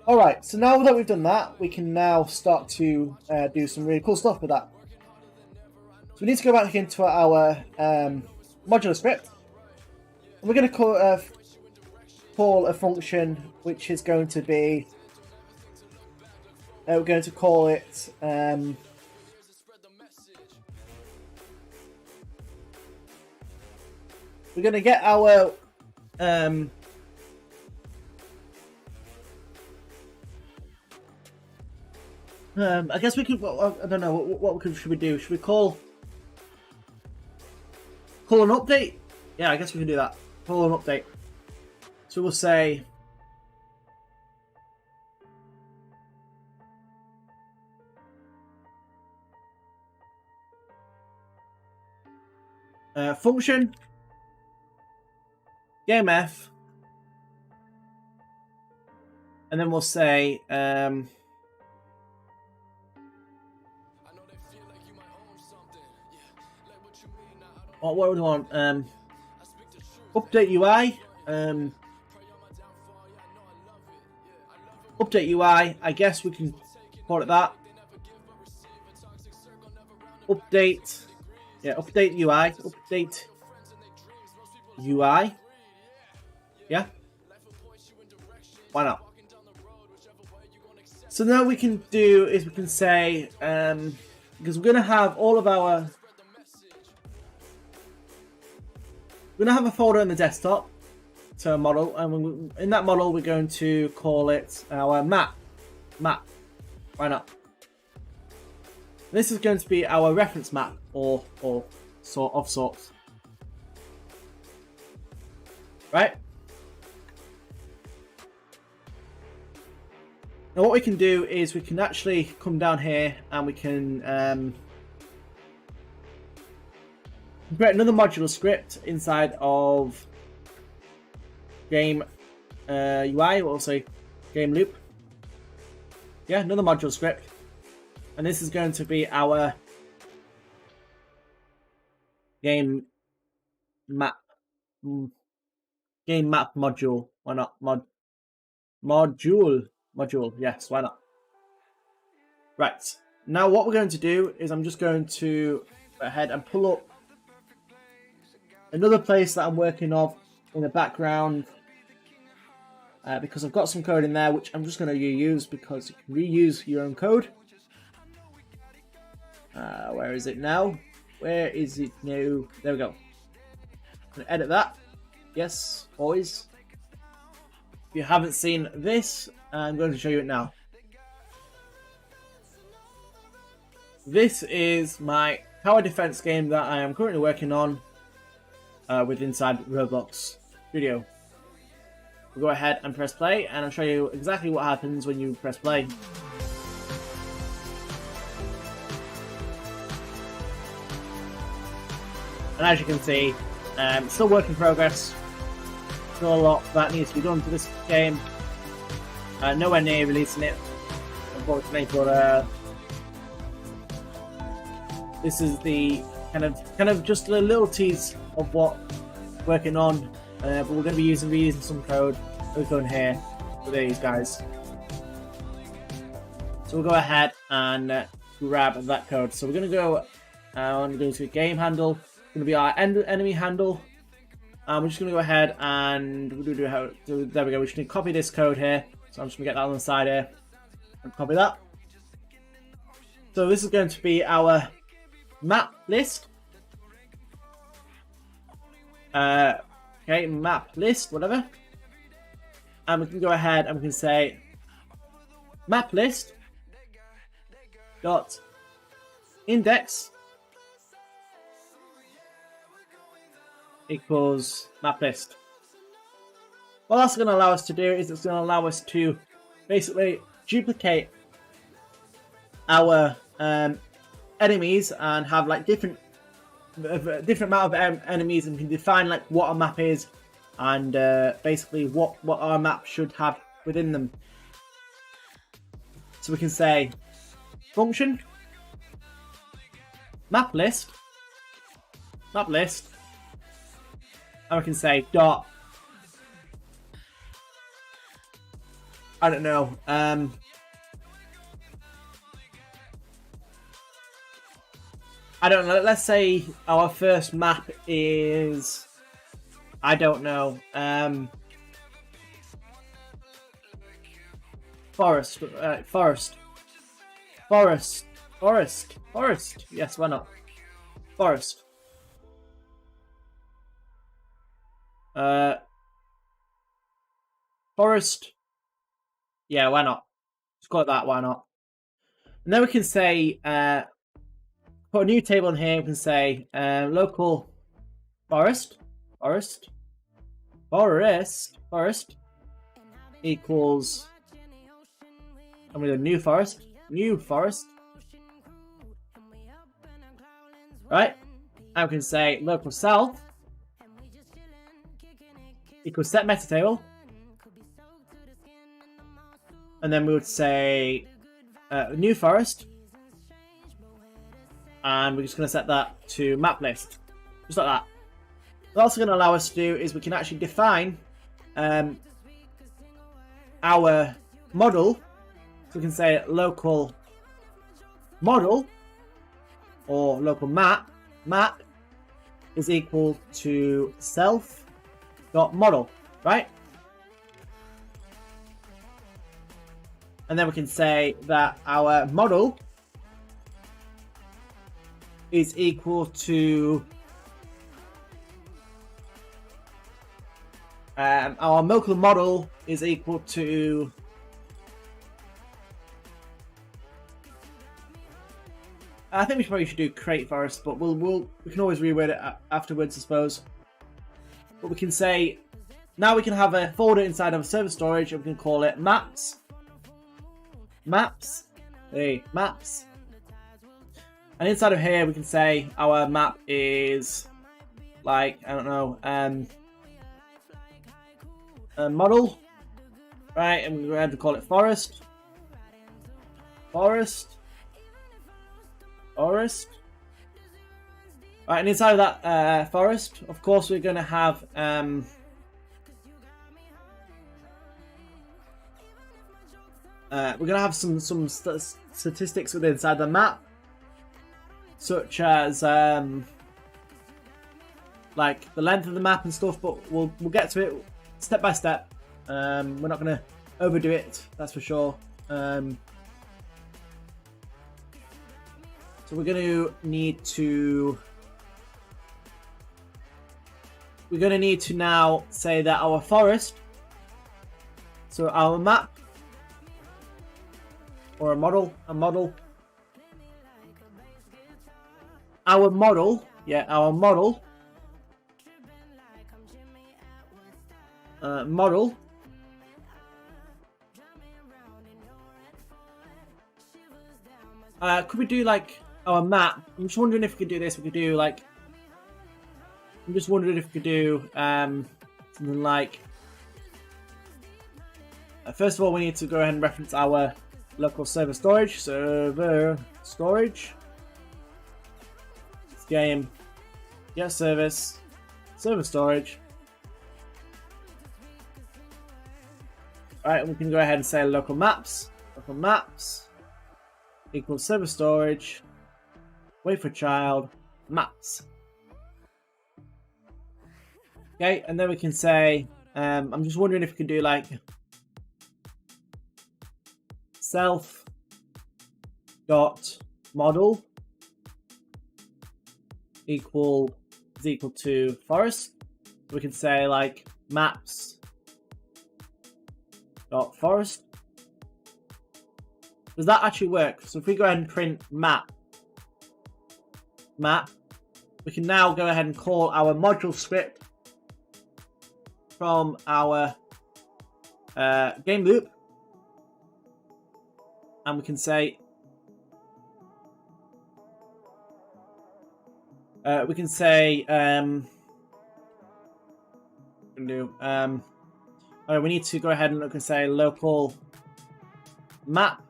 A: Alright, so now that we've done that, we can now start to do some really cool stuff with that. So we need to go back into our modular script. And we're going to call a function which is going to be... we're going to call it... we're going to get our... I guess we could... I don't know. What should we do? Should we call an update? Yeah, I guess we can do that. Call an update. So we'll say... function GameF, and then we'll say what would we want? Update UI. Update UI. I guess we can call it that. Update. Yeah, update UI. Update UI. Yeah. Why not? So now we can do is we can say because we're gonna have all of our. We're going to have a folder in the desktop to a model, and in that model we're going to call it our map. Why not? This is going to be our reference map, or sorts. Right? Now what we can do is we can actually come down here and we can create another modular script inside of game UI, or say game loop. Yeah, another modular script, and this is going to be our game map module. Why not? Module. Yes, why not? Right, now what we're going to do is I'm just going to go ahead and pull up another place that I'm working on in the background, because I've got some code in there which I'm just going to reuse, because you can reuse your own code. Where is it now? Where is it now? There we go. I'm going to edit that. Yes, boys. If you haven't seen this, I'm going to show you it now. This is my tower defense game that I am currently working on with inside Roblox Studio. We'll go ahead and press play, and I'll show you exactly what happens when you press play. And as you can see, still work in progress. Still a lot that needs to be done to this game. Nowhere near releasing it, unfortunately, but this is the kind of just a little tease of what we're working on. But we're going to be reusing some code we've done here for these guys. So we'll go ahead and grab that code. So we're going to go to game handle. It's going to be our enemy handle. We're just going to go ahead and there we go. We just need to copy this code here. So I'm just going to get that on the side here and copy that. So this is going to be our map list. Okay, map list, whatever. And we can go ahead and we can say map list dot index equals map list. What that's going to allow us to do is it's going to allow us to basically duplicate our enemies and have like different amount of enemies, and we can define like what a map is and basically what our map should have within them. So we can say function map list, and we can say dot, I don't know, I don't know, let's say our first map is, I don't know, forest, yes, why not, forest, forest, yeah, why not, let's call it that, why not, and then we can say, put a new table in here, we can say, local forest equals, I'm going to new forest, right? And we can say local south equals set meta table, and then we would say new forest, and we're just going to set that to map list, just like that. What also going to allow us to do is we can actually define our model. So we can say local model or local map is equal to self.model, right? And then we can say that our model is equal to our local model is equal to I think we probably should do create forest, but we can always reword it afterwards, I suppose. But we can say now we can have a folder inside of server storage, and we can call it maps. And inside of here we can say our map is like, I don't know, a model, right? And we're going to call it forest. Right, and inside of that forest, of course, we're going to have some statistics within inside the map, such as like the length of the map and stuff. But we'll get to it step by step. We're not going to overdo it, that's for sure. So we're going to need to now say that our forest, so our map or our model, model, could we do like our map? I'm just wondering if we could do this. We could do like, I'm just wondering if we could do something like, first of all, we need to go ahead and reference our local server storage. This game, get service, server storage. Alright, we can go ahead and say local maps equals server storage, wait for child, maps. Okay, and then we can say, I'm just wondering if we can do like self.model is equal to forest. We can say like maps.forest. Does that actually work? So if we go ahead and print map, we can now go ahead and call our module script from our game loop, and we can say We can say we need to go ahead and look and say local map.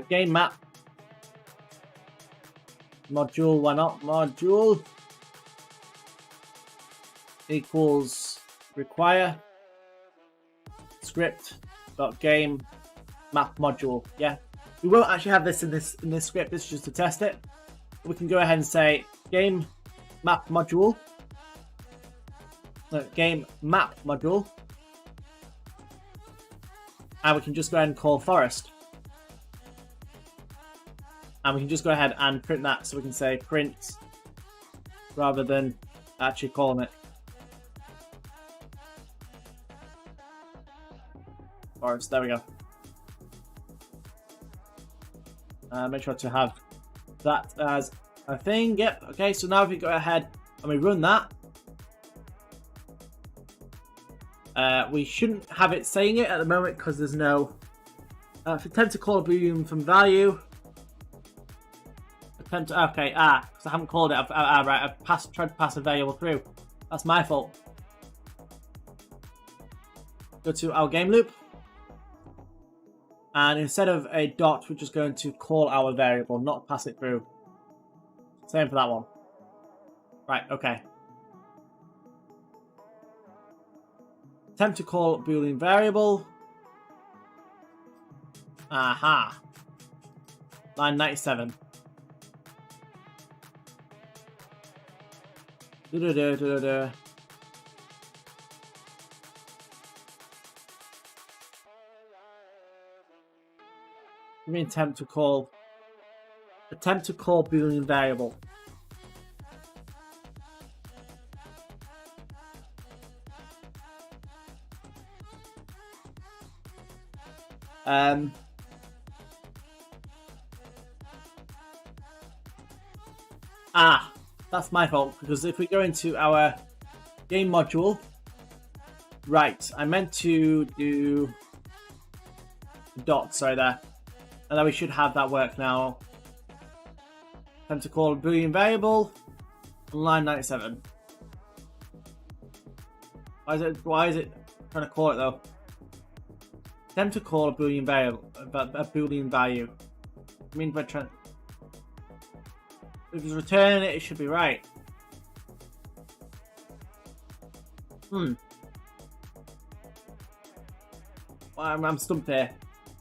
A: Game map module. Why not? Module equals require script dot game map module. Yeah, we won't actually have this in this script. This is just to test it. We can go ahead and say game map module. Game map module, and we can just go ahead and call forest, and we can just go ahead and print that. So we can say print rather than actually calling it forest. There we go. Make sure to have that as a thing. Yep. Okay. So now if we go ahead and we run that. We shouldn't have it saying it at the moment because there's no attempt to call a boolean from value. Attempt to, okay, because I haven't called it. Right, I've tried to pass a variable through. That's my fault. Go to our game loop, and instead of a dot, we're just going to call our variable, not pass it through. Same for that one. Right, okay. Attempt to call boolean variable. Aha. Line 97. We attempt to call boolean variable. That's my fault, because if we go into our game module, right, I meant to do dot, sorry there, and then we should have that work now. Attempt to call a boolean variable on line 97. Why is it trying to call it though? Attempt to call a boolean variable, a boolean value. I mean, by trying, if it's returning it, it should be right. Well, I'm stumped here.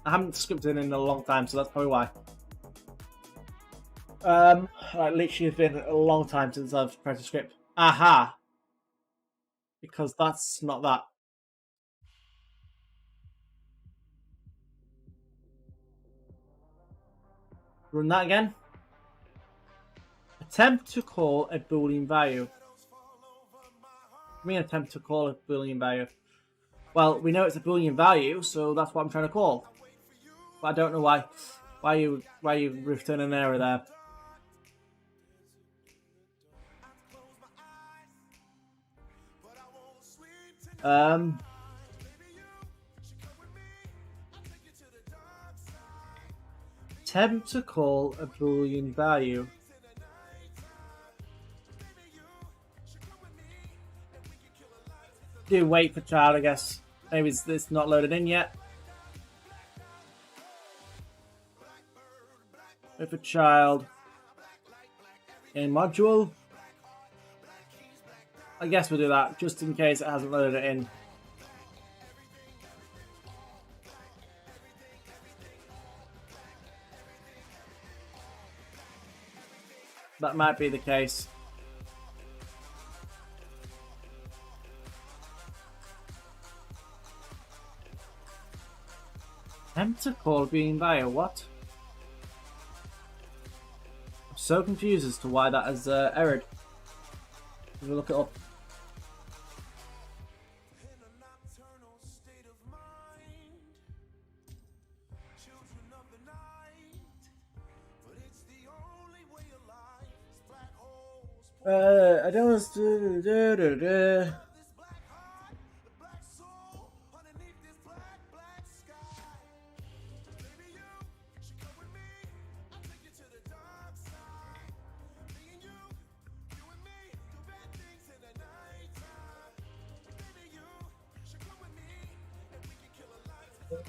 A: I haven't scripted in a long time, so that's probably why. Literally, it's been a long time since I've tried to script. Aha! Because that's not that. Run that again. Attempt to call a boolean value. I mean, attempt to call a boolean value. Well, we know it's a boolean value, so that's what I'm trying to call. But I don't know why you return an error there. Attempt to call a boolean value. Do wait for child, I guess. Maybe it's not loaded in yet. Wait for child. In module. I guess we'll do that, just in case it hasn't loaded it in. That might be the case. Attempt to call being via what? I'm so confused as to why that has errored. We'll look it up. I don't know.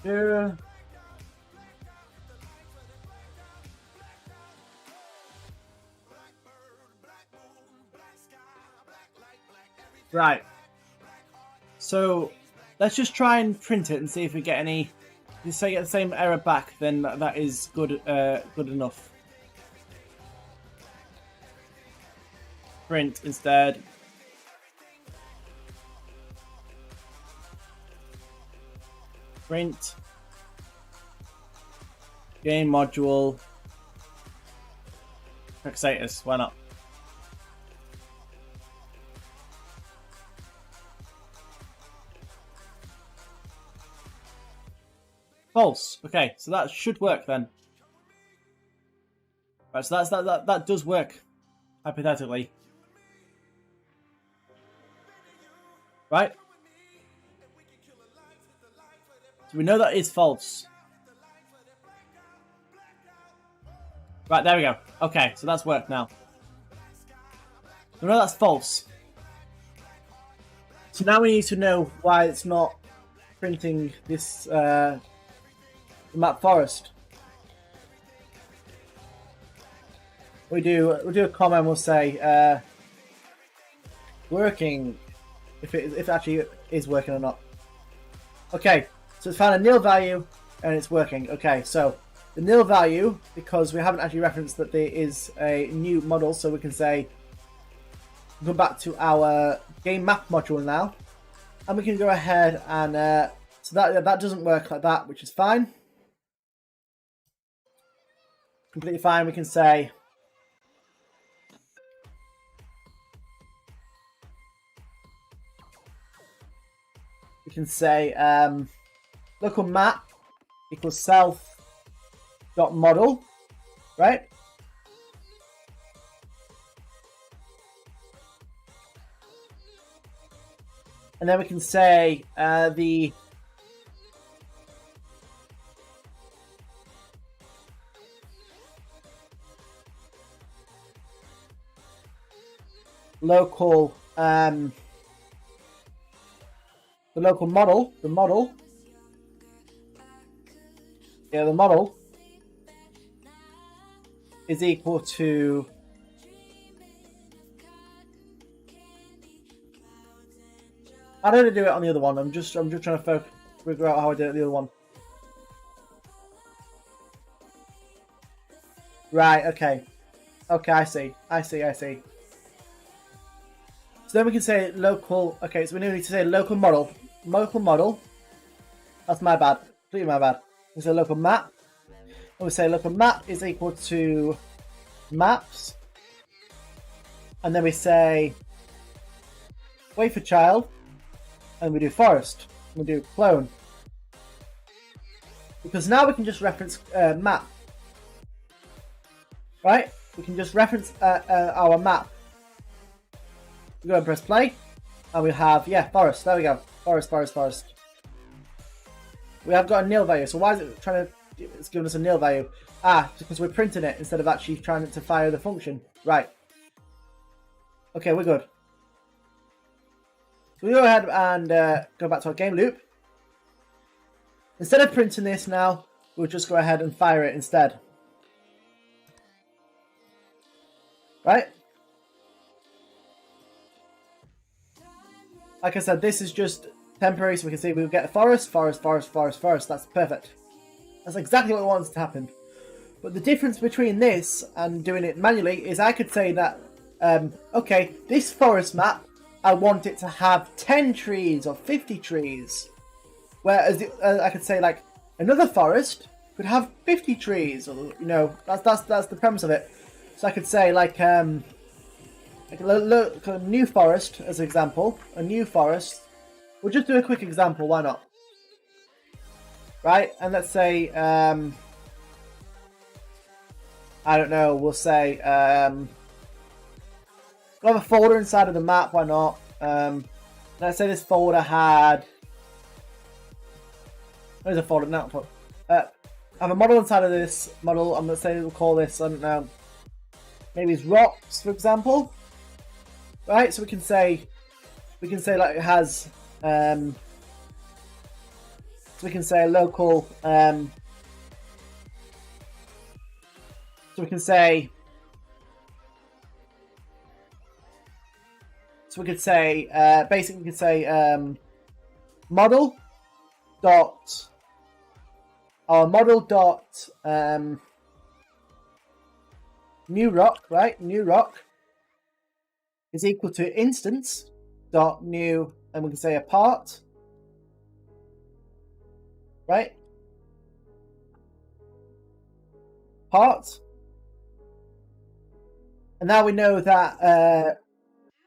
A: Yeah. Right. So let's just try and print it and see if we get any. If I get the same error back, then that is good. Good enough. Print instead. Print. Game module. Check status. Why not? False. Okay, so that should work then. Right, so that does work, hypothetically. Right? So we know that is false. Right, there we go. Okay, so that's worked now. We know that's false. So now we need to know why it's not printing this map forest. We'll do a comma and we'll say working, if it actually is working or not. Okay, so it's found a nil value and it's working. Okay, so the nil value, because we haven't actually referenced that there is a new model, so we can say go back to our game map module now, and we can go ahead and so that doesn't work like that, which is fine, completely fine. We can say local map equals self.model, right? And then we can say the local model, the model is equal to I don't know how to do it on the other one. I'm just trying to figure out how I did it on the other one. Right, okay. Okay, I see. So then we can say local. Okay, so we need to say local model. Local model. That's my bad. Completely my bad. We say local map. And we say local map is equal to maps. And then we say wait for child. And we do forest. We do clone. Because now we can just reference map. Right? We can just reference our map. We go and press play. And we have, forest. There we go. Forest. We have got a nil value. So why is it it's giving us a nil value? Because we're printing it instead of actually trying to fire the function. Right. Okay, we're good. So we go ahead and go back to our game loop. Instead of printing this now, we'll just go ahead and fire it instead. Right? Like I said, this is just temporary, so we can see we'll get forest. That's perfect. That's exactly what we want to happen. But the difference between this and doing it manually is I could say that, okay, this forest map, I want it to have 10 trees or 50 trees. Whereas I could say like another forest could have 50 trees, or that's the premise of it. So I could say like a new forest as an example. A new forest. We'll just do a quick example. Why not? Right, and let's say I don't know. We'll say we'll have a folder inside of the map. Why not? Let's say this folder had. There's a folder now. I have a model inside of this model. I'm going to say we'll call this, I don't know, maybe it's rocks, for example. Right, so we can say like it has So we can say local. So we can say. So we could say basically we could say model dot our model dot new rock, right? New rock is equal to instance dot new, and we can say a part, right? Part. And now we know that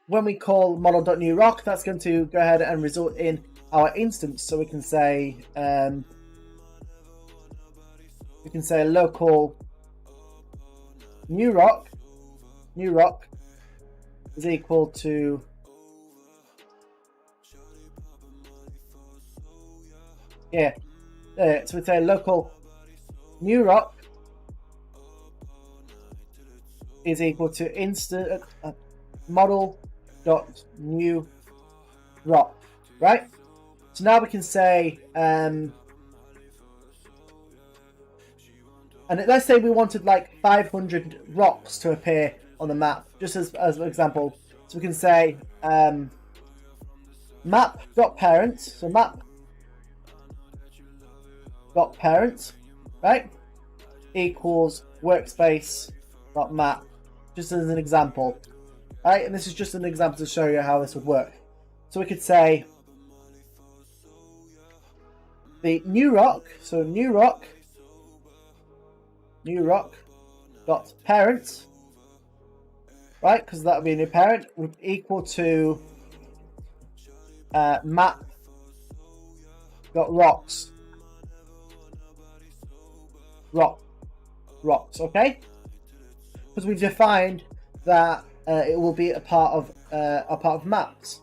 A: when we call model.newRock, that's going to go ahead and result in our instance. So we can say local new rock is equal to so we say local new rock is equal to instant model dot new rock, right? So now we can say and let's say we wanted like 500 rocks to appear on the map, just as an example. So we can say map dot parent, so map dot parent, right, equals workspace dot map, just as an example, right? And this is just an example to show you how this would work. So we could say the new rock, so new rock dot parent, right, because that would be a new parent, would equal to map dot rocks, okay, because we've defined that it will be a part of maps.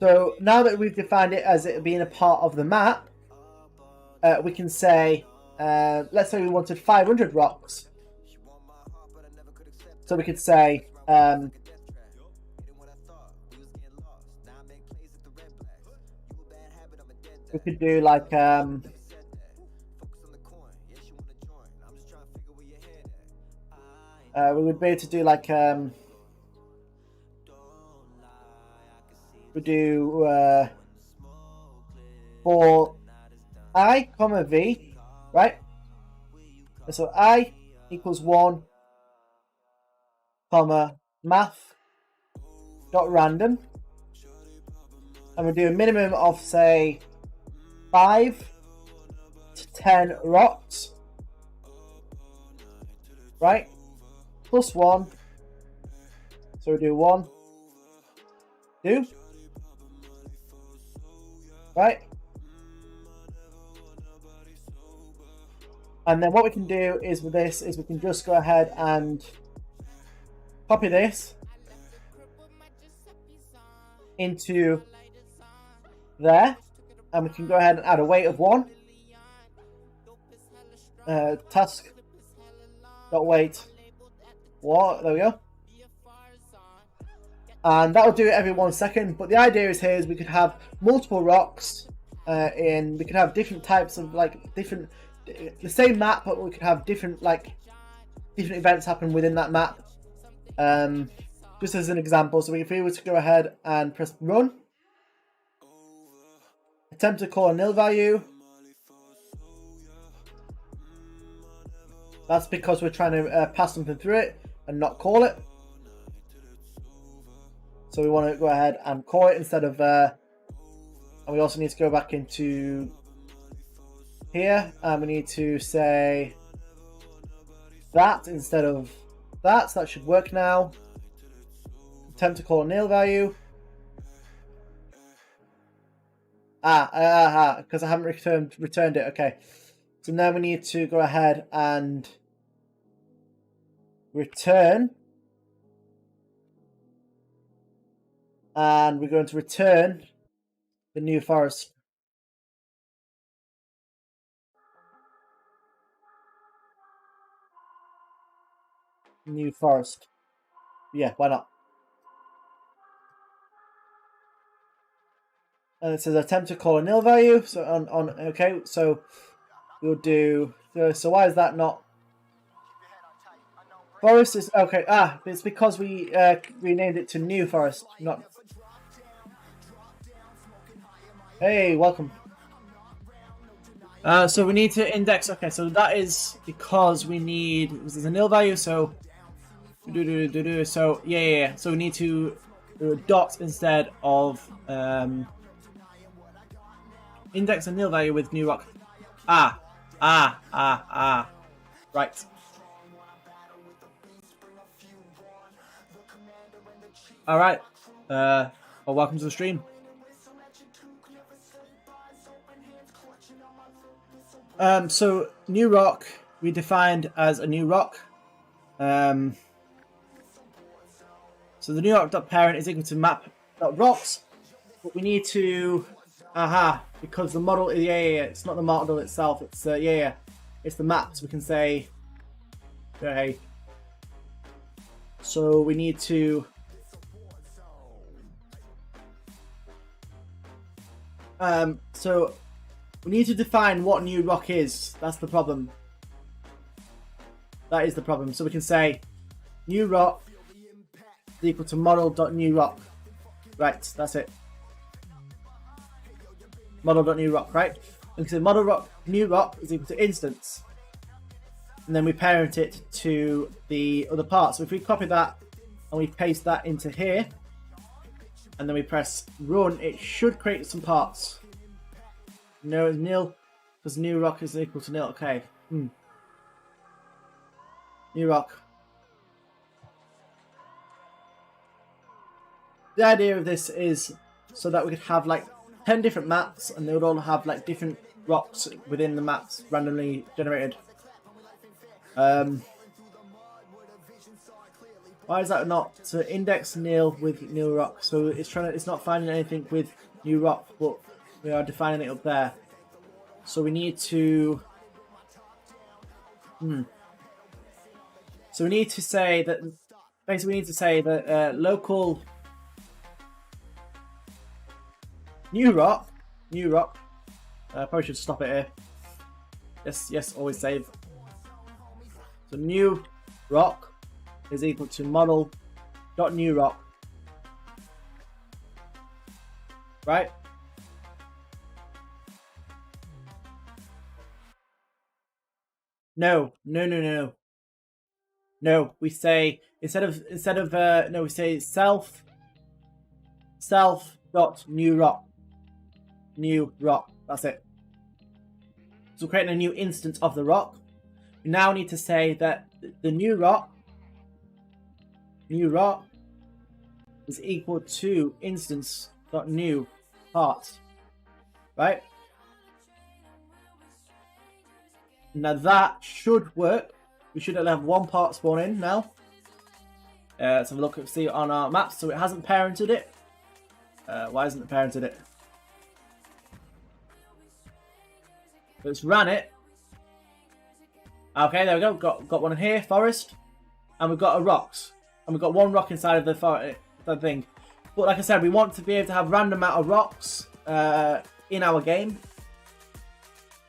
A: So now that we've defined it as it being a part of the map, we can say, let's say we wanted 500 rocks. So we could say, we could do like, we would be able to do like, we do for I comma v, right? So I equals 1 comma math dot random, and we do a minimum of say 5 to 10 rocks, right? Plus 1, so we do 1, 2, right? And then what we can do is with this is we can just go ahead and copy this into there, and we can go ahead and add a weight of 1. Task dot weight. What? There we go. And that will do it every 1 second. But the idea is here is we could have multiple rocks we could have different types of the same map, but we could have different events happen within that map. Just as an example, so if we were to go ahead and press run, attempt to call a nil value. That's because we're trying to pass something through it and not call it. So we want to go ahead and call it instead of, and we also need to go back into here, and we need to say that instead of that. So that should work now. Attempt to call a nil value. Because I haven't returned it. Okay. So now we need to go ahead and return. And we're going to return the new forest. New forest. Yeah, why not? it says attempt to call a nil value. So okay, so we'll do. So why is that not? Forest is okay. It's because we renamed it to New Forest, not. Hey, welcome. So we need to index. Okay, so that is because we need. This is a nil value, so. So yeah. So we need to do a dot instead of index a nil value with new rock. Right. All right. Well, welcome to the stream. So new rock we defined as a new rock. So the new rock.parent is equal to map.rocks, but we need to because the model is it's not the model itself, it's it's the maps. We can say okay. So we need to so we need to define what new rock is. That's the problem. That is the problem. So we can say new rock is equal to model.newRock. Right, that's it. Model.newRock, right? And so model rock new rock is equal to instance. And then we parent it to the other part. So if we copy that and we paste that into here, and then we press run, it should create some parts. No, it's nil, because new rock is equal to nil. Okay. New rock. The idea of this is so that we could have like 10 different maps, and they would all have like different rocks within the maps randomly generated. Why is that not? So index nil with nil rock. So it's not finding anything with new rock, but we are defining it up there. So we need to. So we need to say that. Basically, we need to say that local new rock. Probably should stop it here. Yes, always save. So new rock is equal to model.newRock. Right? No. No, we say instead of we say self.newRock. New rock. That's it. So we're creating a new instance of the rock. We now need to say that the new rock is equal to instance.new part. Right? Now that should work. We should only have one part spawn in now. Let's have a look and see on our maps. So it hasn't parented it. Why hasn't it parented it? Let's run it. Okay, there we go. Got one in here, forest, and we've got a rocks, and we've got one rock inside of the thing. But like I said, we want to be able to have random amount of rocks in our game.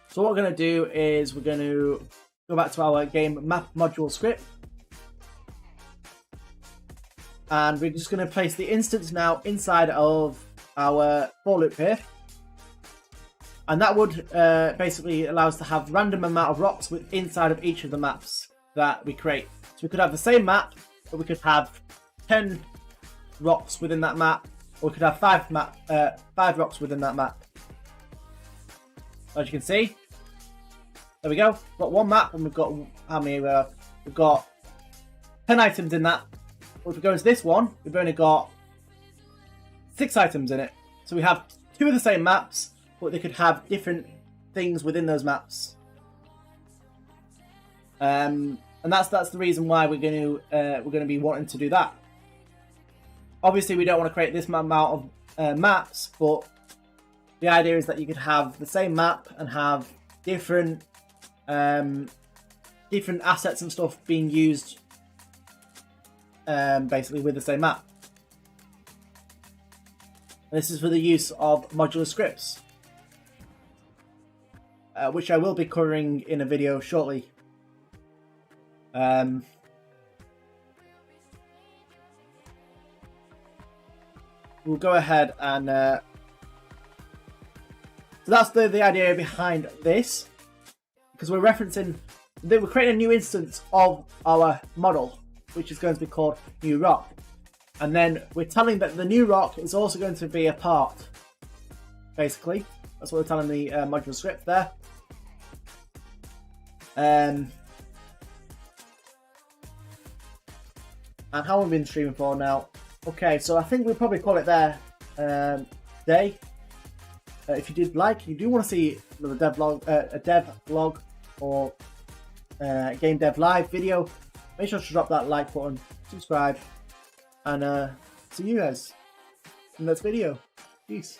A: So what we're going to do is we're going to go back to our game map module script, and we're just going to place the instance now inside of our for loop here. And that would basically allow us to have random amount of rocks inside of each of the maps that we create. So we could have the same map, but we could have 10 rocks within that map, or we could have 5 rocks within that map. As you can see, there we go. We've got one map, and we've got how many? We've got 10 items in that. But if we go into this one, we've only got 6 items in it. So we have 2 of the same maps, but they could have different things within those maps. And that's the reason why we're going to be wanting to do that. Obviously, we don't want to create this amount of maps, but the idea is that you could have the same map and have different assets and stuff being used basically with the same map. This is for the use of modular scripts, which I will be covering in a video shortly. We'll go ahead and so that's the idea behind this, because we're creating a new instance of our model, which is going to be called new rock, and then we're telling that the new rock is also going to be a part. Basically, that's what we're telling the modular script there. And how we've been streaming for now. Okay, so I think we'll probably call it there day. If you do want to see another a dev vlog or game dev live video, make sure to drop that like button, subscribe, and see you guys in the next video. Peace.